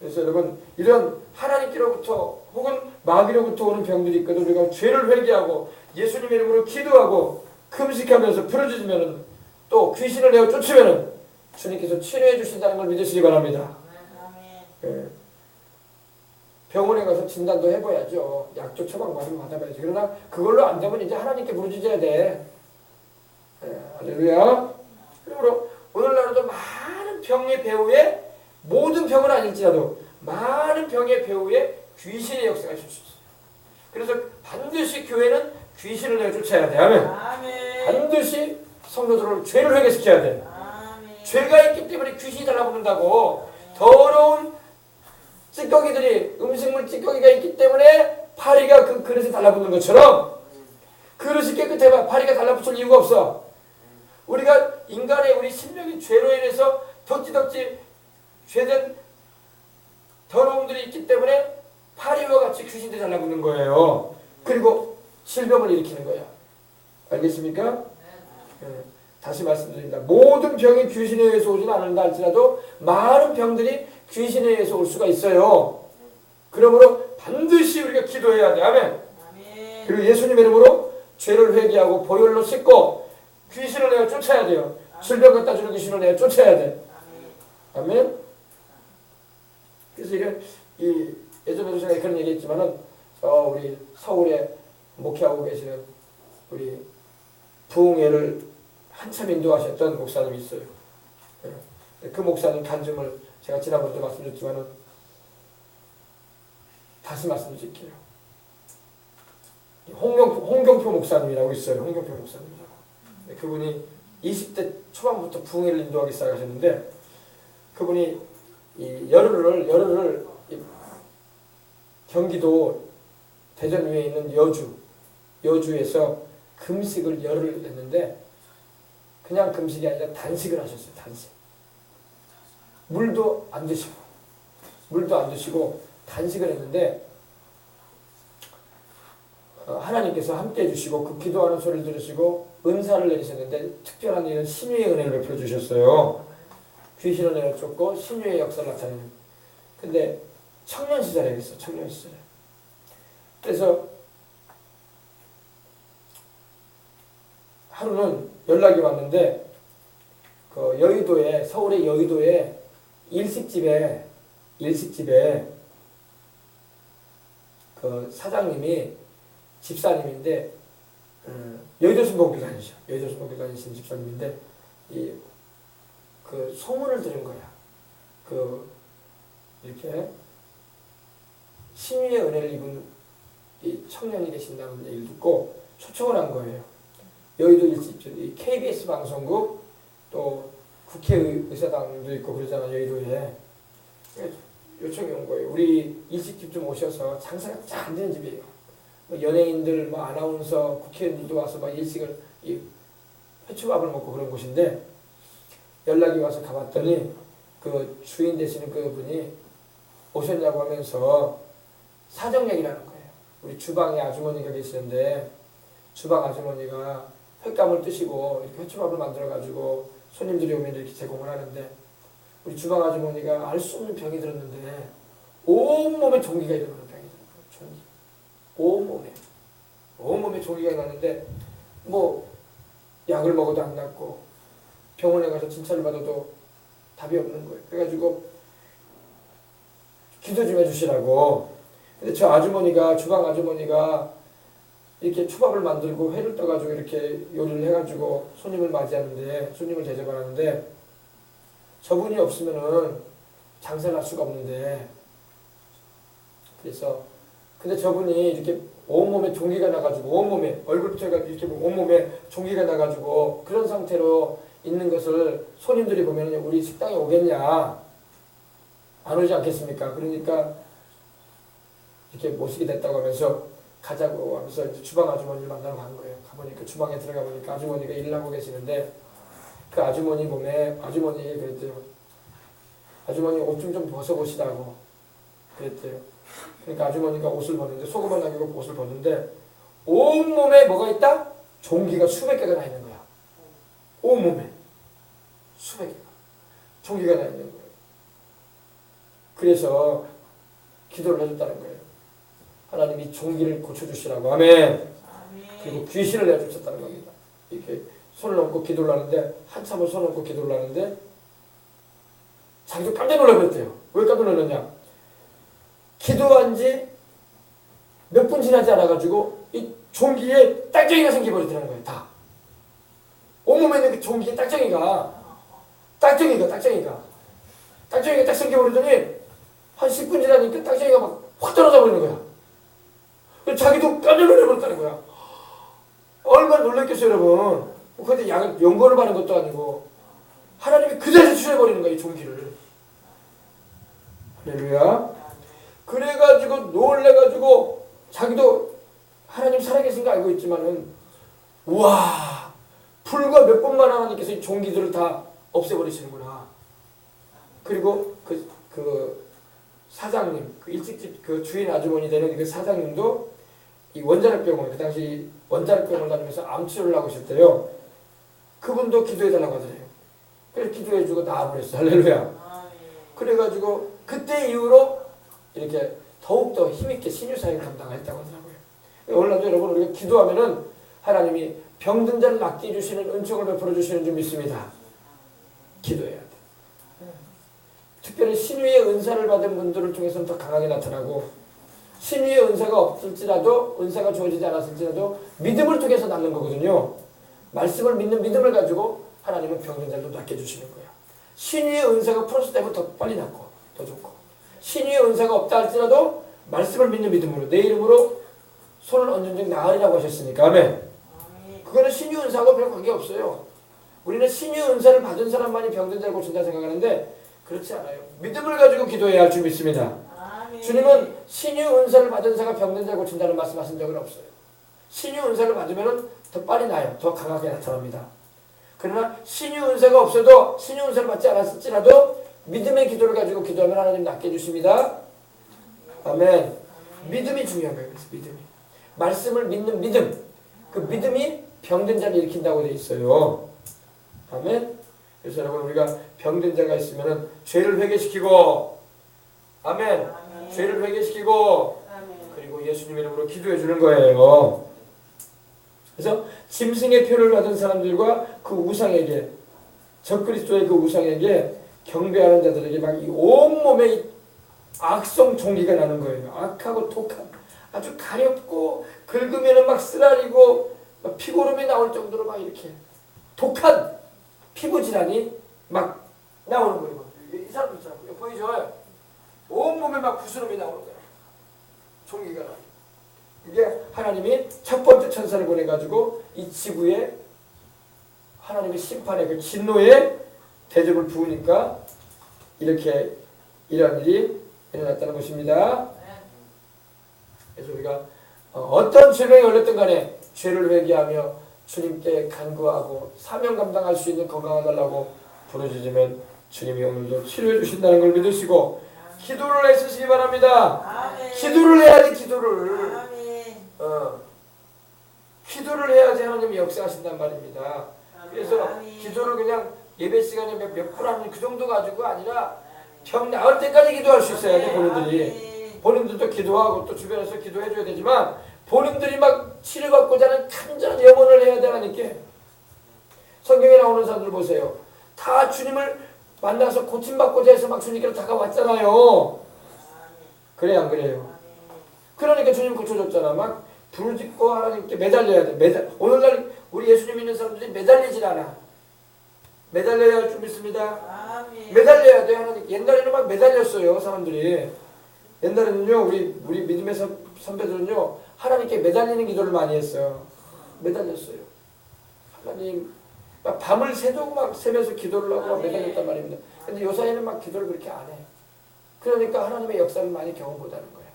그래서 여러분 이런 하나님께로부터 혹은 마귀로부터 오는 병들이 있거든. 우리가 죄를 회개하고 예수님의 이름으로 기도하고 금식하면서 풀어주시면 또 귀신을 내어 쫓으면 주님께서 치료해 주신다는 걸 믿으시기 바랍니다. 예. 병원에 가서 진단도 해봐야죠. 약조 처방받으면 받아봐야지. 그러나 그걸로 안 되면 이제 하나님께 부르짖어야 돼. 예. 할렐루야. 그러므로 오늘날도 많은 병의 배후에 모든 병은 아닐지라도 많은 병의 배후에 귀신의 역사가 있을 수 있어요. 그래서 반드시 교회는 귀신을 내어 쫓아야 돼. 아멘. 반드시 성도들을 죄를 회개시켜야 돼. 아멘. 죄가 있기 때문에 귀신이 달라붙는다고. 더러운 찌꺼기들이 음식물 찌꺼기가 있기 때문에 파리가 그 그릇에 달라붙는 것처럼 그릇이 깨끗해봐 파리가 달라붙을 이유가 없어. 우리가 인간의 우리 심령이 죄로 인해서 덕지덕지 죄된 더러움들이 있기 때문에 파리와 같이 귀신들이 달라붙는 거예요. 그리고 질병을 일으키는 거야. 알겠습니까? 네. 다시 말씀드립니다. 모든 병이 귀신에 의해서 오지는 않는다 할지라도 많은 병들이 귀신에 의해서 올 수가 있어요. 그러므로 반드시 우리가 기도해야 돼. 아멘. 그리고 예수님의 이름으로 죄를 회개하고 보혈로 씻고 귀신을 내어 쫓아야 돼요. 질병 갖다 주는 귀신을 내어 쫓아야 돼. 아멘. 그래서 예전에도 제가 그런 얘기했지만은 우리 서울에 목회하고 계시는 우리 부흥회를 한참 인도하셨던 목사님이 있어요. 그 목사님 간증을 제가 지난번에도 말씀드렸지만은 다시 말씀드릴게요. 홍경표 목사님이라고 있어요. 홍경표 목사님이라고. 그분이 20대 초반부터 부흥회를 인도하기 시작하셨는데 그분이 이 열흘을 이 경기도 대전 위에 있는 여주에서 금식을 열흘 했는데 그냥 금식이 아니라 단식을 하셨어요. 단식. 물도 안 드시고 단식을 했는데 하나님께서 함께 해주시고 그 기도하는 소리를 들으시고 은사를 내리셨는데 특별한 일은 신유의 은혜를 베풀어 주셨어요. 귀신을 내쫓고 신유의 역사를 나타내는. 근데 청년 시절에 했어. 청년 시절에. 그래서 하루는 연락이 왔는데 그 여의도에 서울의 여의도에 일식집에 그 사장님이 집사님인데 여의도 순복음교단이죠. 여의도 순복음교단이신 집사님인데 그 소문을 들은 거야. 그 이렇게 신유의 은혜를 입은 이 청년이 계신다는 얘기를 듣고 초청을 한 거예요. 여의도 일집이 KBS 방송국 또 국회의사당도 있고 그러잖아 여의도에. 요청이 온 거예요. 우리 일식집 좀 오셔서 장사가 잘 안 되는 집이에요. 뭐 연예인들, 뭐 아나운서, 국회의원들도 와서 막 일식을 회초밥을 먹고 그런 곳인데 연락이 와서 가봤더니 그 주인 되시는 그분이 오셨냐고 하면서 사정 얘기를 하는 거예요. 우리 주방에 아주머니가 계시는데 주방 아주머니가 횟감을 뜨시고 이렇게 회초밥을 만들어가지고 손님들이 오면 이렇게 제공을 하는데 우리 주방 아주머니가 알 수 없는 병이 들었는데 온몸에 종기가 일어나는 병이 들어요. 종기. 온몸에 종기가 일어났는데 뭐 약을 먹어도 안 낫고 병원에 가서 진찰을 받아도 답이 없는 거예요. 그래가지고 기도 좀 해주시라고. 근데 저 아주머니가 주방 아주머니가 이렇게 초밥을 만들고 회를 떠가지고 이렇게 요리를 해가지고 손님을 맞이하는데 손님을 대접하는데 저분이 없으면은 장사를 할 수가 없는데 그래서 근데 저분이 이렇게 온몸에 종기가 나가지고 온몸에 얼굴부터 이렇게 온몸에 종기가 나가지고 그런 상태로 있는 것을 손님들이 보면 우리 식당에 오겠냐 안 오지 않겠습니까? 그러니까 이렇게 모시게 됐다고 하면서 가자고 하면서 이제 주방 아주머니를 만나러 간 거예요. 가보니까 주방에 들어가 보니까 아주머니가 일을 하고 계시는데 그 아주머니 몸에 아주머니에게 그랬대요. 아주머니 옷 좀 벗어보시라고 그랬대요. 그러니까 아주머니가 옷을 벗는데 속옷만 남기고 옷을 벗는데 온몸에 뭐가 있다? 종기가 수백 개가 나 있는 거야. 온몸에 수백 개가 종기가 나 있는 거예요. 그래서 기도를 해줬다는 거예요. 하나님이 종기를 고쳐주시라고. 아멘. 그리고 귀신을 내쫓았다는 겁니다. 이렇게 손을 얹고 기도를 하는데 한참을 손을 얹고 기도를 하는데 자기도 깜짝 놀라버렸대요. 왜 깜짝 놀랐냐? 기도한 지 몇 분 지나지 않아가지고 이 종기에 딱정이가 생겨버리더라는 거예요. 다. 온몸에 있는 그 종기에 딱정이가 딱 생겨버리더니 한 10분 지나니까 딱정이가 막 확 떨어져 버리는 거야. 자기도 깜짝 놀라버렸다는 거야. 얼마나 놀랐겠어요, 여러분. 근데 약을 연고를 바른 것도 아니고 하나님이 그 자리에서 추려버리는 거야, 이 종기를. 할렐루야. 그래가지고 놀래가지고 자기도 하나님 살아계신 거 알고 있지만은 우와 불과 몇 번만 하나님께서 이 종기들을 다 없애버리시는구나. 그리고 그 사장님, 그 일찍집 그 주인 아주머니 되는 그 사장님도 이 원자력병원, 그 당시 원자력병원을 다니면서 암 치료를 하고 있을 때요. 그분도 기도해달라고 하더래요. 그래서 기도해주고 나아버렸어. 할렐루야. 그래가지고 그때 이후로 이렇게 더욱더 힘있게 신유사역을 감당했다고 하더라고요. 오늘날도 여러분 우리가 기도하면은 하나님이 병든 자를 낫게 해주시는 은총을 베풀어 주시는 줄 믿습니다. 기도해야 돼. 특별히 신유의 은사를 받은 분들을 통해서는 더 강하게 나타나고 신유의 은사가 없을지라도 은사가 주어지지 않았을지라도 믿음을 통해서 낫는 거거든요. 말씀을 믿는 믿음을 가지고 하나님은 병든 자를 낫게 해주시는 거야. 신유의 은사가 풀었을 때부터 더 빨리 낫고 더 좋고 신유의 은사가 없다 할지라도 말씀을 믿는 믿음으로 내 이름으로 손을 얹은 즉 나으리라고 하셨으니까 아멘. 그거는 신유 은사하고 별 관계없어요. 우리는 신유 은사를 받은 사람만이 병든 자를 고친다 생각하는데 그렇지 않아요. 믿음을 가지고 기도해야 할 줄 믿습니다. 주님은 신유 은사를 받은 자가 병든 자를 고친다는 말씀하신 적은 없어요. 신유 은사를 받으면 더 빨리 나요. 더 강하게 나타납니다. 그러나 신유 은사가 없어도 신유 은사를 받지 않았을지라도 믿음의 기도를 가지고 기도하면 하나님 낫게 해주십니다. 아멘. 믿음이 중요한 거예요. 그래서 믿음이. 말씀을 믿는 믿음. 그 믿음이 병든 자를 일으킨다고 되어 있어요. 아멘. 그래서 여러분 우리가 병든 자가 있으면 죄를 회개시키고 아멘. 아멘. 죄를 회개시키고 아멘. 그리고 예수님 이름으로 기도해 주는 거예요. 그래서 짐승의 표를 받은 사람들과 그 우상에게 적그리스도의 그 우상에게 경배하는 자들에게 막 이 온몸에 이 악성 종기가 나는 거예요. 악하고 독한 아주 가렵고 긁으면 막 쓰라리고 막 피고름이 나올 정도로 막 이렇게 독한 피부 질환이 막 나오는 거예요. 이 사람들 있잖아요. 보이죠? 온몸에 막 부스럼이 나오는 거예요. 종기가 나요. 이게 하나님이 첫 번째 천사를 보내가지고 이 지구에 하나님의 심판의 그 진노의 대접을 부으니까 이렇게 이런 일이 일어났다는 것입니다. 그래서 우리가 어떤 질병이 걸렸든 간에 죄를 회개하며 주님께 간구하고 사명 감당할 수 있는 건강을 달라고 부르짖으면 주님이 오늘도 치료해 주신다는 걸 믿으시고 기도를 애쓰시기 바랍니다. 아멘. 기도를 해야지 기도를. 아멘. 기도를 해야지 하나님이 역사하신단 말입니다. 아멘. 그래서 아멘. 기도를 그냥 예배 시간에 몇 분 하는 그 정도 가지고 아니라 병 나을 때까지 기도할 수 있어야 돼. 본인들이. 본인들도 기도하고 또 주변에서 기도해 줘야 되지만 본인들이 막 치료받고자 하는 간절한 염원을 해야 돼. 하나님께. 성경에 나오는 사람들 보세요. 다 주님을 만나서 고침받고자 해서 막 주님께로 다가왔잖아요. 그래 안 그래요? 그러니까 주님 고쳐줬잖아. 막 부르짖고 하나님께 매달려야 돼. 오늘날 우리 예수님 믿는 사람들이 매달리질 않아. 매달려야 할 줄 믿습니다. 아멘. 매달려야 돼. 하나님. 옛날에는 막 매달렸어요. 사람들이. 옛날에는요. 우리 믿음의 선배들은요. 하나님께 매달리는 기도를 많이 했어요. 매달렸어요. 하나님 막 밤을 새도록 막 새면서 기도를 하고 막 매달렸단 말입니다. 근데 요사이는 막 기도를 그렇게 안 해. 그러니까 하나님의 역사를 많이 경험 못하는 거예요.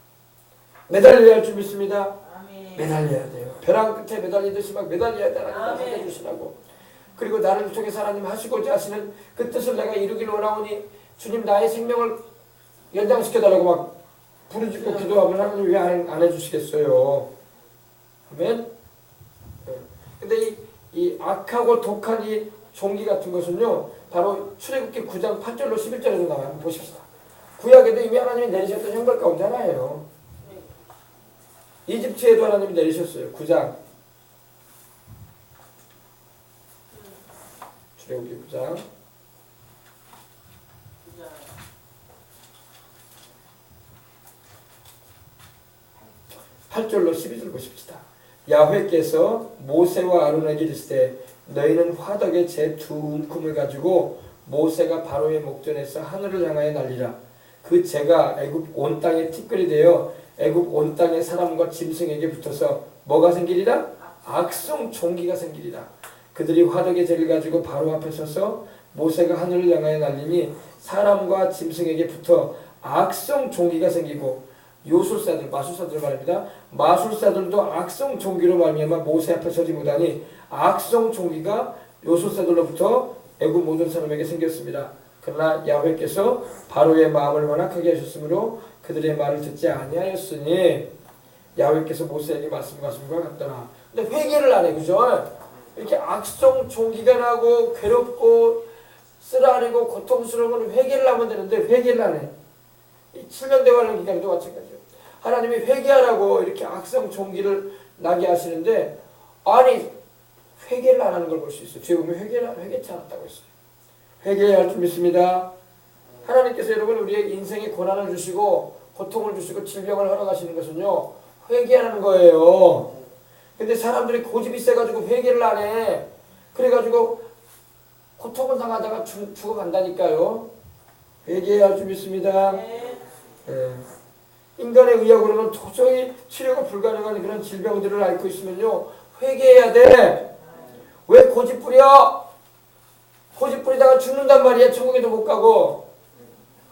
매달려야 할 줄 믿습니다. 아멘. 매달려야 돼요. 벼랑 끝에 매달리듯이 막 매달려야 돼. 하나님 살려주시라고. 그리고 나를 통해서 하나님 하시고자 하시는 그 뜻을 내가 이루길 원하오니 주님 나의 생명을 연장시켜달라고 막 부르짖고 기도하면 하나님 왜 안 해주시겠어요. 아멘. 근데 이 악하고 독한 이 종기 같은 것은요 바로 출애굽기 9장 8절로 11절에도 나와요. 한번 보십시다. 구약에도 이미 하나님이 내리셨던 형벌 가운데 하나예요. 이집트에도 하나님이 내리셨어요. 9장 출애굽기 9장 8절로 12절 보십시다. 야훼께서 모세와 아론에게 이르시되 너희는 화덕에 제 두 움큼을 가지고 모세가 바로의 목전에서 하늘을 향하여 날리라. 그 재가 애굽 온 땅에 티끌이 되어 애굽 온 땅의 사람과 짐승에게 붙어서 뭐가 생기리라? 악성 종기가 생기리라. 그들이 화덕의 재를 가지고 바로 앞에 서서 모세가 하늘을 향하여 날리니 사람과 짐승에게 붙어 악성 종기가 생기고 요술사들, 마술사들 말입니다. 마술사들도 악성 종기로 말미암아 모세 앞에 서지 못하니 악성 종기가 요술사들로부터 애굽 모든 사람에게 생겼습니다. 그러나 야훼께서 바로의 마음을 완악하게 하셨으므로 그들의 말을 듣지 아니하였으니 야훼께서 모세에게 말씀하신 것 같더라. 근데 회개를 안 해, 그죠? 이렇게 악성 종기가 나고 괴롭고 쓰라리고 고통스러운 회개를 하면 되는데 회개를 안 해. 이 7년 대화하는 기간에도 마찬가지예요. 하나님이 회개하라고 이렇게 악성 종기를 나게 하시는데 아니 회개를 안 하는 걸 볼 수 있어요. 죄 보면 회개치 않았다고 했어요. 회개해야 할 줄 믿습니다. 하나님께서 여러분 우리의 인생에 고난을 주시고 고통을 주시고 질병을 허락하시는 것은요 회개하는 거예요. 근데 사람들이 고집이 세가지고 회개를 안 해. 그래가지고 고통을 당하다가 죽어간다니까요. 회개해야 할 줄 믿습니다. 네. 인간의 의학으로는 도저히 치료가 불가능한 그런 질병들을 앓고 있으면요 회개해야 돼. 왜 고집 부려? 고집 부리다가 죽는단 말이야. 천국에도 못 가고.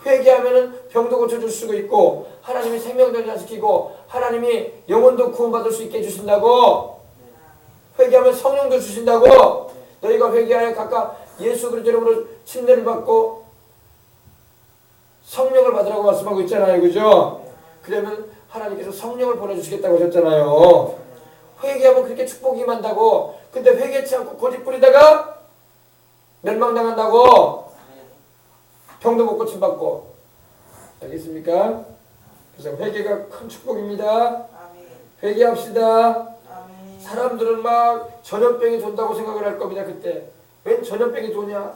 회개하면은 병도 고쳐줄 수가 있고 하나님이 생명도 전환시키고 하나님이 영혼도 구원받을 수 있게 해주신다고. 회개하면 성령도 주신다고. 너희가 회개하여 각각 예수 그리스도 이름으로 침례를 받고 성령을 받으라고 말씀하고 있잖아요. 그죠? 그러면 하나님께서 성령을 보내주시겠다고 하셨잖아요. 회개하면 그렇게 축복이 임한다고. 근데 회개치 않고 고집 부리다가 멸망당한다고. 병도 못 고침받고. 알겠습니까? 그래서 회개가 큰 축복입니다. 회개합시다. 사람들은 막 전염병이 돈다고 생각을 할 겁니다. 그때 웬 전염병이 도냐?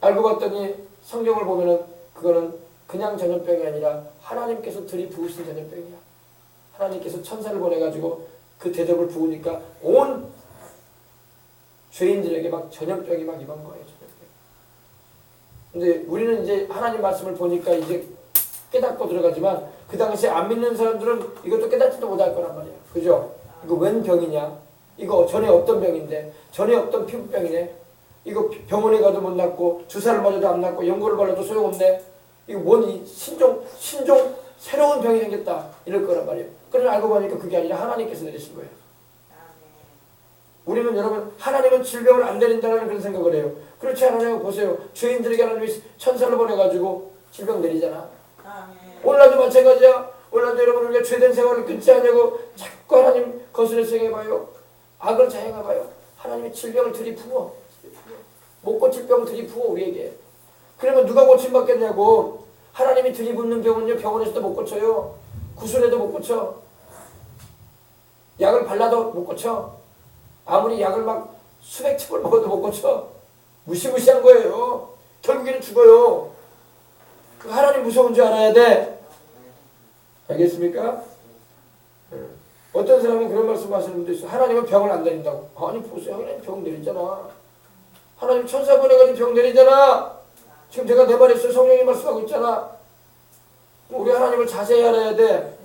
알고 봤더니 성경을 보면은 그거는 그냥 전염병이 아니라 하나님께서 들이부으신 전염병이야. 하나님께서 천사를 보내가지고 그 대접을 부으니까 온 죄인들에게 막 전염병이 막 임한 거예요. 전염병. 근데 우리는 이제 하나님 말씀을 보니까 이제 깨닫고 들어가지만 그 당시에 안 믿는 사람들은 이것도 깨닫지도 못할 거란 말이야. 그죠? 이거 웬 병이냐? 이거 전에 없던 병인데, 전에 없던 피부병이네. 이거 병원에 가도 못 낫고 주사를 맞아도 안 낫고 연고를 발라도 소용없네. 이거 뭔 신종 새로운 병이 생겼다 이럴 거란 말이에요. 그러나 알고 보니까 그게 아니라 하나님께서 내리신 거예요. 우리는 여러분 하나님은 질병을 안 내린다는 그런 생각을 해요. 그렇지 않아요. 보세요. 죄인들에게 하나님이 천사를 보내가지고 질병 내리잖아. 오늘날도 마찬가지야. 오늘날도 여러분 우리가 죄된 생활을 끊지 않냐고 자꾸 하나님 거슬려서 행해봐요. 악을 자행해봐요. 하나님이 질병을 들이부어. 못 고칠 병 들이부어 우리에게. 그러면 누가 고침받겠냐고. 하나님이 들이붓는 병은요 병원에서도 못 고쳐요. 구술해도 못 고쳐. 약을 발라도 못 고쳐. 아무리 약을 막 수백 첩을 먹어도 못 고쳐. 무시무시한 거예요. 결국에는 죽어요. 그 하나님 무서운 줄 알아야 돼. 알겠습니까? 어떤 사람은 그런 말씀 하시는 분도 있어요. 하나님은 병을 안 내린다고. 아니 보세요. 하나님 병 내리잖아. 하나님 천사 보내가지고 병 내리잖아. 지금 제가 내 말했어요. 성령이 말씀하고 있잖아. 우리 하나님을 자세히 알아야 돼.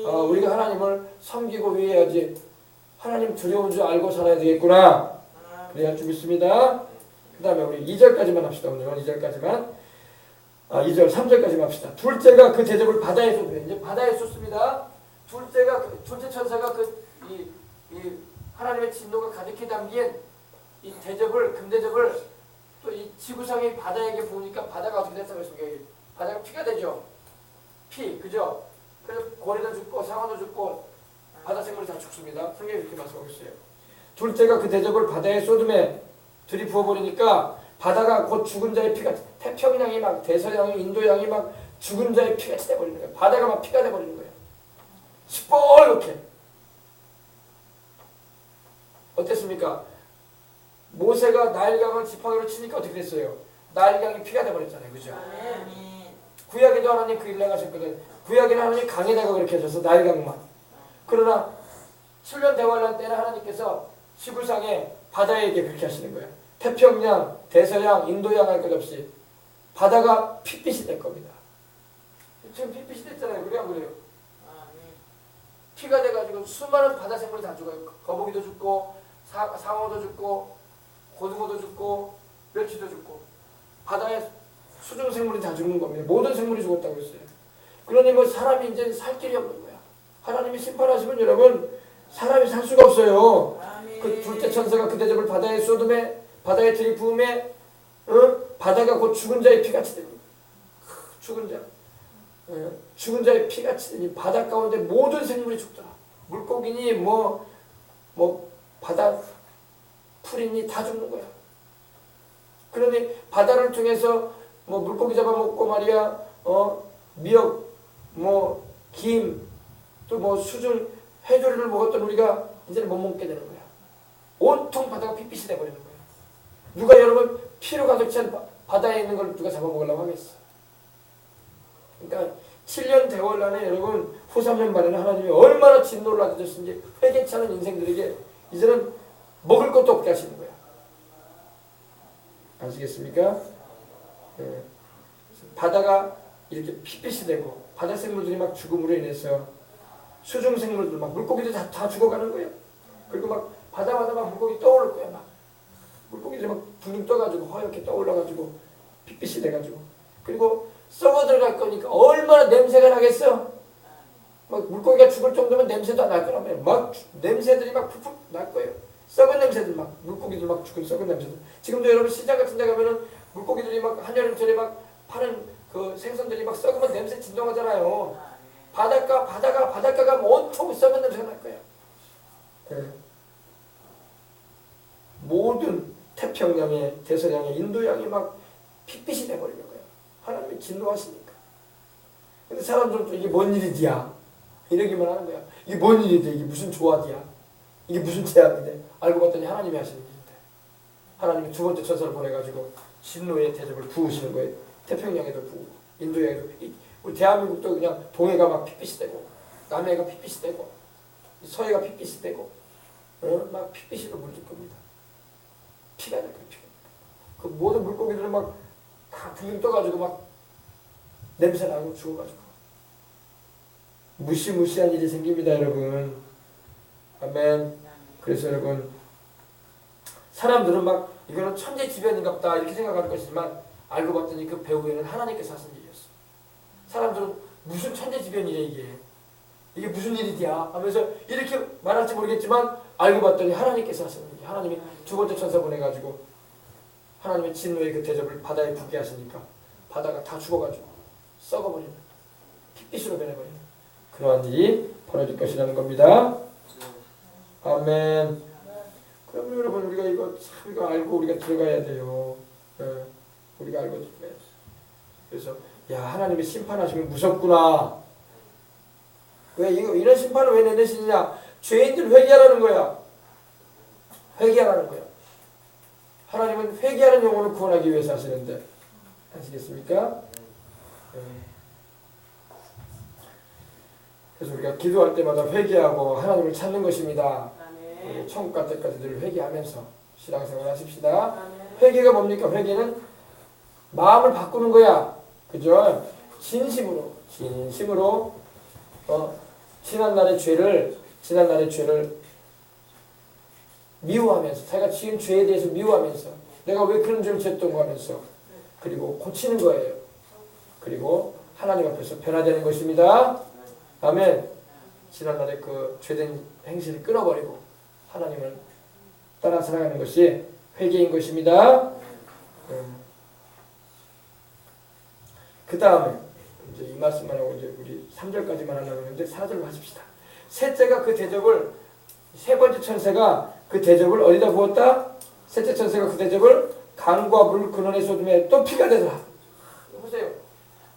우리가 하나님을 섬기고 위해야지. 하나님 두려운 줄 알고 살아야 되겠구나. 그래야 좀 있습니다. 그 다음에 우리 2절까지만 합시다. 오늘은 2절까지만. 2절, 3절까지만 합시다. 둘째가 그 대접을 바다에 쏟으며, 이제 바다에 쏟습니다. 둘째 천사가 이 하나님의 진노가 가득히 담긴 이 대접을, 금대접을 또 이 지구상의 바다에게 부으니까 바다가 어떻게 됐다고 했습니까? 바다가 피가 되죠. 피, 그죠? 그래서 고래도 죽고 상어도 죽고 바다 생물이 다 죽습니다. 성경이 이렇게 말씀하고 있어요. 둘째가 그 대접을 바다에 쏟음에 들이부어버리니까 바다가 곧 죽은 자의 피가, 태평양이 막 대서양이 인도양이 막 죽은 자의 피같이 돼버리는 거예요. 바다가 막 피가 돼버리는 거예요. 시뻘겋게. 어땠습니까? 모세가 나일강을 지팡이로 치니까 어떻게 됐어요? 나일강이 피가 돼버렸잖아요. 그죠? 구약에도 하나님 그 일 행하셨거든. 구약에는 하나님 강에다가 그렇게 하셔서 나일강만. 그러나 7년 대환란 때는 하나님께서 지구상에 바다에게 그렇게 하시는 거예요. 태평양, 대서양, 인도양 할 것 없이 바다가 핏빛이 될 겁니다. 지금 핏빛이 됐잖아요. 그래 안 그래요? 피가 돼가지고 수많은 바다 생물이 다 죽어요. 거북이도 죽고 상어도 죽고 고등어도 죽고 멸치도 죽고 바다에 수중 생물이 다 죽는 겁니다. 모든 생물이 죽었다고 했어요. 그러니 뭐 사람이 이제 살 길이 없는 거야. 하나님이 심판하시면 여러분 사람이 살 수가 없어요. 그 둘째 천사가 그 대접을 바다에 쏟음에 바다에 들이부음에 바다가 곧 죽은 자의 피같이 됩니다. 죽은 자. 죽은 자의 피같이 되니 바다 가운데 모든 생물이 죽더라. 물고기니 뭐 바다 풀이니 다 죽는 거야. 그러니 바다를 통해서 뭐 물고기 잡아먹고 말이야, 미역, 뭐 김, 또 뭐 수중 해조류를 먹었던 우리가 이제는 못 먹게 되는 거야. 온통 바다가 핏빛이 돼버리는 거야. 누가 여러분 피로 가득 찬 바다에 있는 걸 누가 잡아먹으려고 하겠어. 그러니까 7년 대환란에 여러분 후 3년 만에는 하나님이 얼마나 진노를 받으셨는지 회개치 않은 인생들에게 이제는 먹을 것도 없게 하시는 거야. 아시겠습니까? 네. 바다가 이렇게 핏빛이 되고 바다 생물들이 막 죽음으로 인해서 수중 생물들 막 물고기들 다 죽어가는 거예요. 그리고 막 바다마다 막 물고기 떠오를 거야. 막 물고기들이 막 둥둥 떠가지고 허옇게 떠올라가지고 핏빛이 돼가지고 그리고 썩어 들어갈 거니까 얼마나 냄새가 나겠어? 막 물고기가 죽을 정도면 냄새도 안 날 거란 말이야. 막 냄새들이 막 푹푹 날 거예요. 썩은 냄새들 막 물고기들 막 죽은 썩은 냄새들. 지금도 여러분 시장 같은 데 가면은 물고기들이 막 한여름철에 막 파는 그 생선들이 막 썩으면 냄새 진동하잖아요. 바닷가가 뭐 온통 썩은 냄새가 날 거야. 네. 모든 태평양의 대서양의 인도양이 막 핏빛이 돼버리는 거야. 하나님이 진노하시니까. 근데 사람들은 또 이게 뭔 일이디야? 이러기만 하는 거야. 이게 뭔 일이디? 이게 무슨 조합이야? 이게 무슨 재앙인데? 알고 봤더니 하나님이 하시는 일인데. 하나님이 두 번째 천사를 보내가지고 진노의 대접을 부으시는 거예요. 태평양에도 부고 인도양에도. 우리 대한민국도 그냥 동해가 막 핏빛이 되고 남해가 핏빛이 되고 서해가 핏빛이 되고 막 핏빛으로 물들 겁니다. 피가 날 거예요. 피가. 그 모든 물고기들은 막 다 붕 떠가지고 막 냄새 나고 죽어가지고 무시무시한 일이 생깁니다, 여러분. 아멘. 그래서 여러분, 사람들은 막 이거는 천재지변인갑다 이렇게 생각하는 것이지만 알고 봤더니 그 배후에는 하나님께서 하신 일이었어. 사람들은 무슨 천재지변이래 이게 무슨 일이야 하면서 이렇게 말할지 모르겠지만 알고 봤더니 하나님께서 하시는 일이. 하나님이 두 번째 천사 보내가지고 하나님의 진노의 그 대접을 바다에 부게 하시니까 바다가 다 죽어가지고 썩어버리는, 핏빛으로 변해버리는 그러한 일이 벌어질 것이라는 겁니다. 아멘. 그럼 여러분, 우리가 이거 참 이거 알고 우리가 들어가야 돼요. 우리가 알고 들어가야 돼요. 그래서 야, 하나님이 심판하시면 무섭구나. 왜 이런 심판을 왜 내리시느냐? 죄인들 회개하라는 거야. 회개하라는 거야. 하나님은 회개하는 영혼을 구원하기 위해서 하시는데, 아시겠습니까? 그래서 우리가 기도할 때마다 회개하고 하나님을 찾는 것입니다. 천국 갈 때까지 늘 회개하면서 신앙생활 하십시다. 회개가 뭡니까? 회개는 마음을 바꾸는 거야. 그죠? 진심으로 지난날의 죄를 미워하면서, 자기가 지은 죄에 대해서 미워하면서, 내가 왜 그런 죄를 지었던 거 하면서, 그리고 고치는 거예요. 그리고 하나님 앞에서 변화되는 것입니다. 아멘. 지난날의 그 죄된 행실을 끊어버리고 하나님을 따라 살아가는 것이 회개인 것입니다. 그 다음에 이제 이 말씀만 하고 이제 우리 3절까지만 하려고 하는데 4절로 하십시다. 셋째가 그 대접을, 세 번째 천사가 그 대접을 어디다 부었다? 셋째 천사가 그 대접을 강과 물 근원의 쏟음에 또 피가 되더라. 보세요.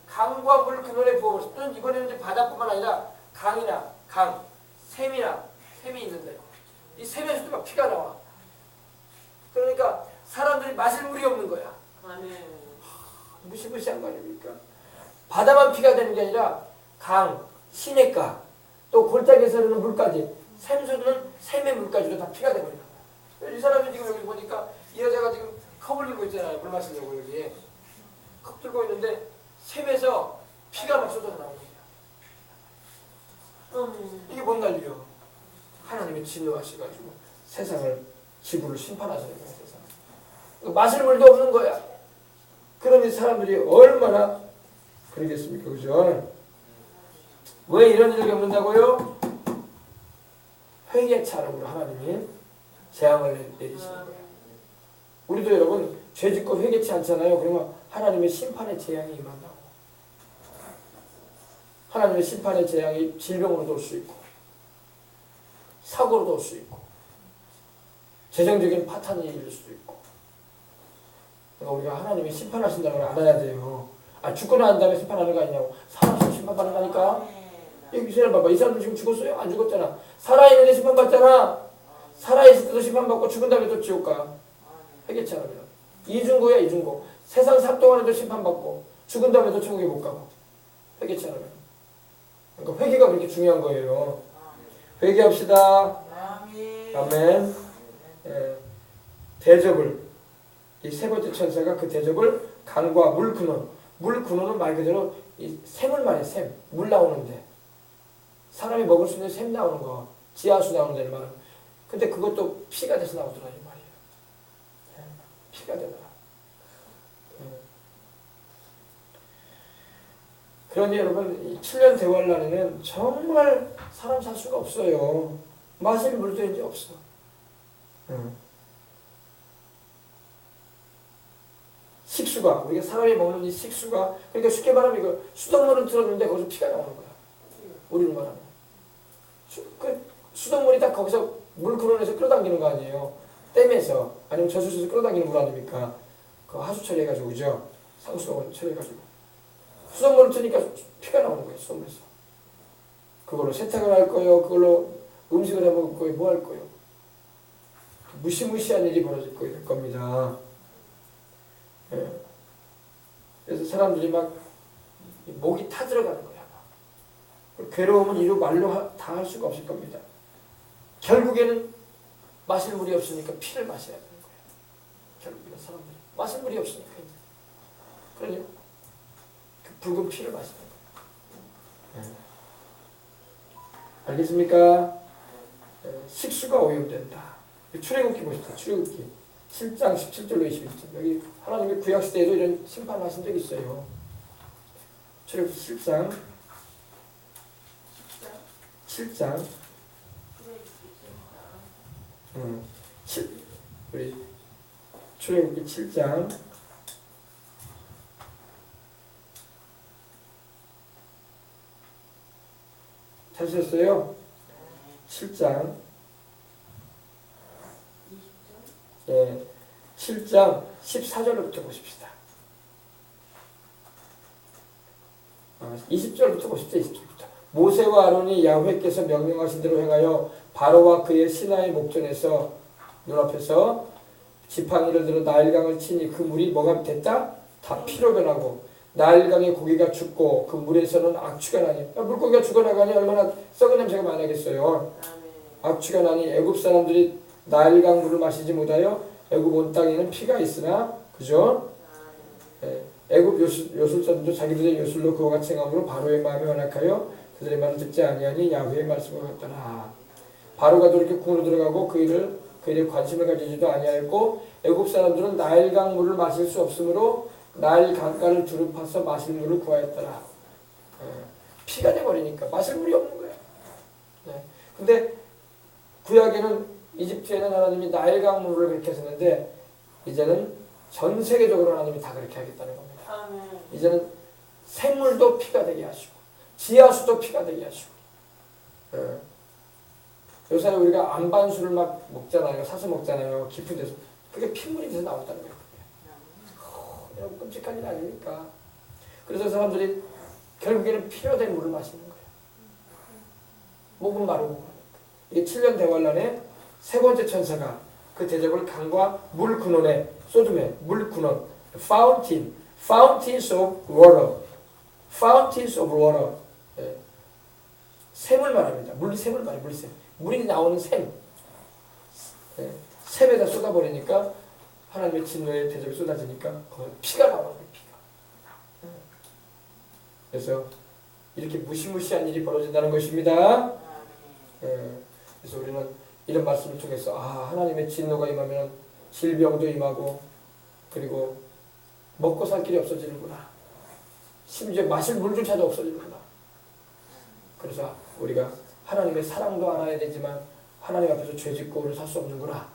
강과 물 근원에 부어버렸어. 또 이번에는 이제 바다뿐만 아니라 샘이 있는데 이 샘에서도 막 피가 나와. 그러니까 사람들이 마실 물이 없는 거야. 무시무시한 거 아닙니까? 바다만 피가 되는 게 아니라 강, 시냇가, 또 골짜기에서 흐르는 물까지, 샘수는 샘의 물까지도 다 피가 되버리는 거야. 이 사람이 지금 여기 보니까 이 여자가 지금 컵을 들고 있잖아요. 물 마시려고 여기. 컵 들고 있는데 샘에서 피가 막 쏟아져 나오는 거야. 이게 뭔 난리요? 하나님이 진노하셔가지고 세상을, 지구를 심판하시는 거야. 세상. 마실 물도 없는 거야. 그러니 사람들이 얼마나 그러겠습니까? 그죠? 왜 이런 일을 겪는다고요? 회개차로 하나님이 재앙을 내리시는 거예요. 우리도 여러분 죄 짓고 회개치 않잖아요. 그러면 하나님의 심판의 재앙이 임한다고. 하나님의 심판의 재앙이 질병으로도 올 수 있고 사고로도 올 수 있고 재정적인 파탄이 일을 수도 있고. 그러니까 우리가 하나님이 심판하신다는 걸 알아야 돼요. 죽고 난 다음에 심판하는 거 아니냐고. 살아서 심판받는 거니까. 이 사람 봐봐. 이 사람도 지금 죽었어요? 안 죽었잖아. 살아있는데 심판받잖아. 살아있을 때도 심판받고 죽은 다음에 또 지옥 가. 회개치 않으면. 이중고야, 이중고. 세상 삶 동안에도 심판받고 죽은 다음에도 천국에 못 가고. 회개치 않으면. 그러니까 회개가 그렇게 중요한 거예요. 회개합시다. 아멘. 대접을, 이 세 번째 천사가 그 대접을 강과 물 근원. 물 근원은 말 그대로 이 샘을 말해. 샘. 물 나오는데. 사람이 먹을 수 있는 샘 나오는 거. 지하수 나오는 데를 말하는. 근데 그것도 피가 돼서 나오더라 이 말이에요. 피가 되더라. 그러니 여러분 이 7년 대환란에는 정말 사람 살 수가 없어요. 마실 물도 이제 없어. 식수가 우리가 사람이 먹는 이 식수가 그러니까 쉽게 말하면 이거 수돗물을 틀었는데 거기서 피가 나오는 거야. 우리는 말하면 그 수돗물이 다 거기서 물 근원에서 끌어당기는 거 아니에요. 댐에서 아니면 저수지에서 끌어당기는 물 아닙니까? 그 하수 처리해가지고 그죠? 상수도 처리해가지고 수돗물을 트니까 피가 나오는 거예요. 수돗물에서 그걸로 세탁을 할 거예요. 그걸로 음식을 해 먹을 거예요. 뭐 할 거예요? 무시무시한 일이 벌어질 겁니다. 예. 그래서 사람들이 막 목이 타들어가는 거야. 괴로움은 이루 말로 다 할 수가 없을 겁니다. 결국에는 마실 물이 없으니까 피를 마셔야 되는 거예요. 결국에는 사람들이 마실 물이 없으니까 이제 그러니 그 붉은 피를 마시는 거예요. 알겠습니까? 식수가 오염된다. 출애굽기 보십시오. 출애굽기 7장 17절로 21절. 여기 하나님의 구약시대에도 이런 심판을 하신 적이 있어요. 출애굽기 7장 우리 출애굽기 7장 찾으셨어요? 7장 7장 14절부터 보십시다. 20절부터 보십시오. 20절부터. 모세와 아론이 야훼께서 명령하신 대로 행하여 바로와 그의 신하의 목전에서 눈앞에서 지팡이를 들어 나일강을 치니 그 물이 뭐가 됐다? 다 피로 변하고 나일강의 고기가 죽고 그 물에서는 악취가 나니 물고기가 죽어나가니 얼마나 썩은 냄새가 많이 나겠어요. 악취가 나니 애굽 사람들이 나일강 물을 마시지 못하여 애굽 온 땅에는 피가 있으나 그죠? 애굽 요술사들도 자기들의 요술로 그와 같이 행함으로 바로의 마음이 완악하여 그들의 말을 듣지 아니하니 야훼의 말씀을 갖더라. 바로가 돌이켜 궁으로 들어가고 그 일에 관심을 가지지도 아니하였고 애굽 사람들은 나일강 물을 마실 수 없으므로 나일 강가를 두릅파서 마실 물을 구하였더라. 피가 돼버리니까 마실 물이 없는 거예요. 근데 구약에는 이집트에는 하나님이 나일강 물을 그렇게 했었는데 이제는 전 세계적으로 하나님이 다 그렇게 하겠다는 겁니다. 이제는 생물도 피가 되게 하시고 지하수도 피가 되게 하시고 요새 우리가 안반수를 막 먹잖아요. 사서 먹잖아요. 깊은 데서. 그게 핏물이 돼서 나온다는 거예요. 여러분 끔찍한 일 아닙니까? 그래서 사람들이 결국에는 피로 된 물을 마시는 거예요. 목은 마르고. 이게 7년 대환란에 세 번째 천사가 그 대적을 강과 물 근원에 쏟음에 물 근원 fountains of water 샘을 말합니다. 샘을 말해요. 물이 나오는 샘. 샘에다 쏟아버리니까 하나님의 진노의 대적이 쏟아지니까 거기 피가 나오는 거예요. 피가. 그래서 이렇게 무시무시한 일이 벌어진다는 것입니다. 그래서 우리는 이런 말씀을 통해서 하나님의 진노가 임하면 질병도 임하고 그리고 먹고 살 길이 없어지는구나. 심지어 마실 물조차도 없어지는구나. 그래서 우리가 하나님의 사랑도 알아야 되지만 하나님 앞에서 죄짓고 오래 살 수 없는구나.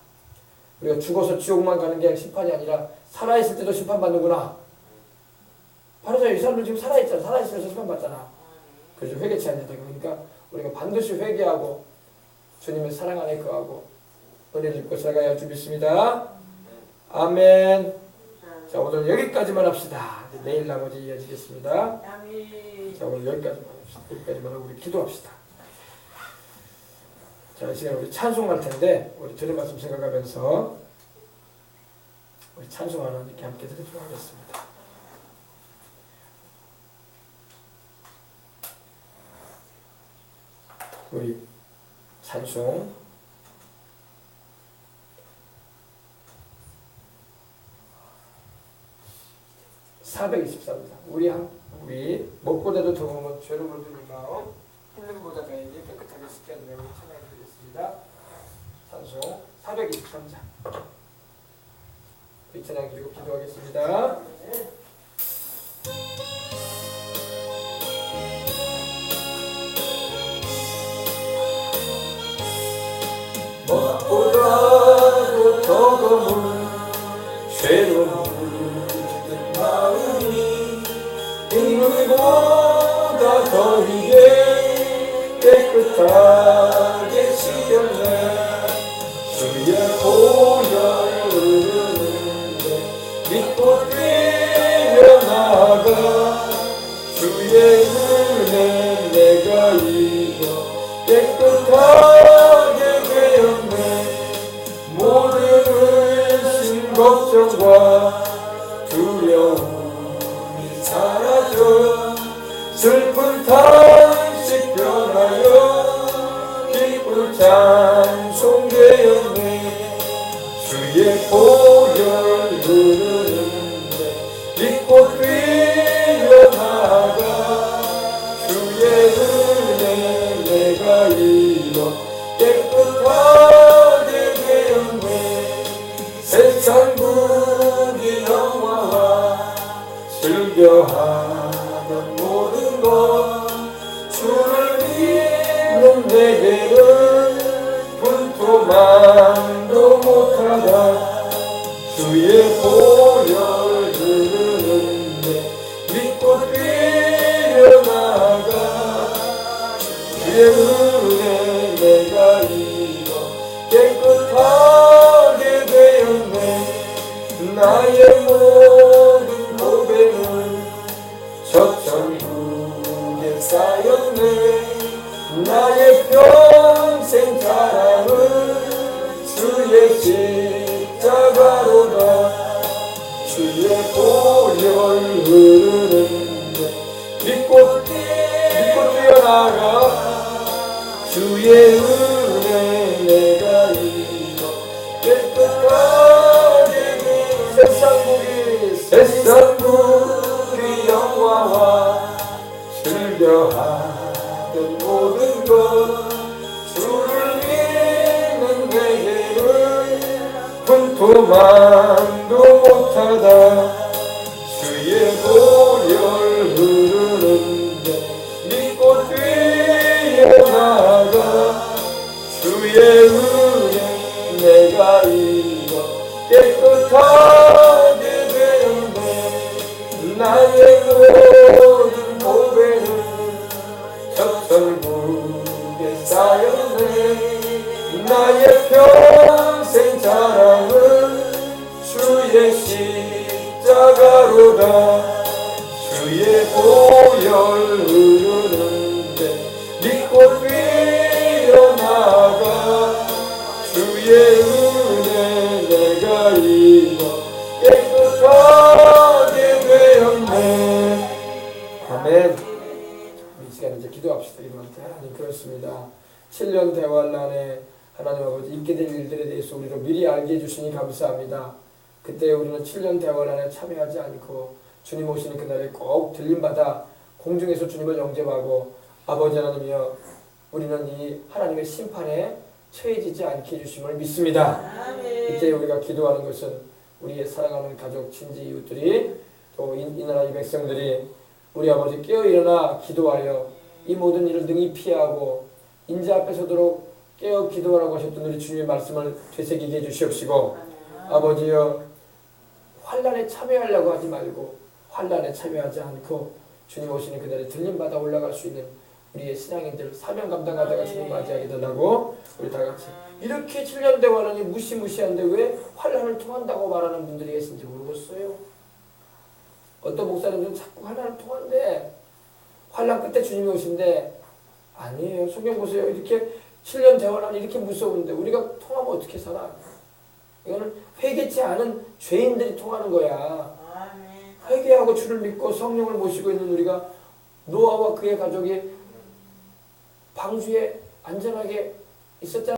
우리가 죽어서 지옥만 가는 게 심판이 아니라 살아있을 때도 심판받는구나. 바로 이 사람들 지금 살아있잖아. 살아있으면서 심판받잖아. 그래서 회개치 않는다. 그러니까 우리가 반드시 회개하고 주님의 사랑 안에 거하고 은혜를 입고 살아가야 할 줄 믿습니다. 아멘. 자, 오늘 여기까지만 합시다. 내일 나머지 이어지겠습니다. 자, 오늘 여기까지만 합시다. 여기까지만 하고 우리 기도합시다. 자, 이 시간 우리 찬송할 텐데 우리 들은 말씀 생각하면서 우리 찬송 하나님께 함께 드리도록 하겠습니다. 우리 찬송 424입니다. 우리 무엇보다도 더우면 죄를 물든 이 마음 힘든 보다가에게 깨끗하게 씻게 하는 내용을 찬양드리겠습니다. 찬송 423장 우리 찬양 드리고 기도하겠습니다. 무엇보다도 더 검은 죄로 물든 마음이 빗물보다 더 이게 깨끗하게 씻겼네. 주의 보혈 흐르는데 믿고 뛰어나가 주의 은혜 내가 이겨 깨끗하게 되었네. 모든 의심 걱정과 두려움이 사라져 슬픈 탄식 변하여 기쁜 찬송되었네. 주의 보혈 흐르는데 믿고 뛰어나가 주의 은혜 내가 이뤄 깨끗하게 되었네. 세상 부귀 영화와 즐겨하던 모든 것 주를 믿는 내게는 분투만도 못하다. 주의 보혈 흐르는데 믿고 뛰어나가 주의 은혜 내가 이뤄 깨끗하게 되었네. 나의 모든 고백은 저천국에 쌓였네. 나의 평생 자랑은 주의 십자가로다. 주의 보혈 흐르는데 믿고 뛰어나가 주의 은혜 내가 이뤄 깨끗하게 세상 부귀 영화와 즐겨하던 모든 것 주를 믿는 내게는 분투만도 못하다. 주의 보혈 흐르는데 믿고 뛰어나가 주의 은혜 내가 이뤄 깨끗하게 되었네. 나의 모든 고백은 저천국에 쌓였네. 나의 평생 자랑은 주의 십자가로다. 주의 보혈 흐르는데 믿고 뛰어나가 주의 은혜 내가 이뤄 깨끗하게 되었네. 아멘. 이 시간 이제 기도합시다. 이분한테 하나님 그렇습니다. 7년 대환란에 하나님 아버지 있게 될 일들에 대해서 우리로 미리 알게 해주시니 감사합니다. 그때 우리는 7년 대환란에 참여하지 않고 주님 오시는 그날에 꼭 들림받아 공중에서 주님을 영접하고 아버지 하나님이여 우리는 이 하나님의 심판에 처해지지 않게 해주심을 믿습니다. 아멘. 이때 우리가 기도하는 것은 우리의 사랑하는 가족, 친지, 이웃들이 또 이 나라 이 백성들이 우리 아버지 깨어일어나 기도하여 이 모든 일을 능히 피하고 인자 앞에 서도록 깨어 기도하라고 하셨던 우리 주님의 말씀을 되새기게 해주시옵시고 아버지여 환난에 참여하려고 하지 말고 환난에 참여하지 않고 주님 오시는 그날에 들림받아 올라갈 수 있는 우리의 신앙인들 사명 감당하다가 주님 맞이하게 달라고 우리 다 같이 이렇게 7년 대환란이 무시무시한데 왜 환난을 통한다고 말하는 분들이 계신지 모르겠어요. 어떤 목사님들은 자꾸 환난을 통한대. 환난 끝에 주님이 오신데 아니에요. 성경 보세요. 이렇게 7년 대환란이 이렇게 무서운데 우리가 통하면 어떻게 살아? 이거는 회개치 않은 죄인들이 통하는 거야. 회개하고 주를 믿고 성령을 모시고 있는 우리가 노아와 그의 가족이 방주에 안전하게 있었잖아요.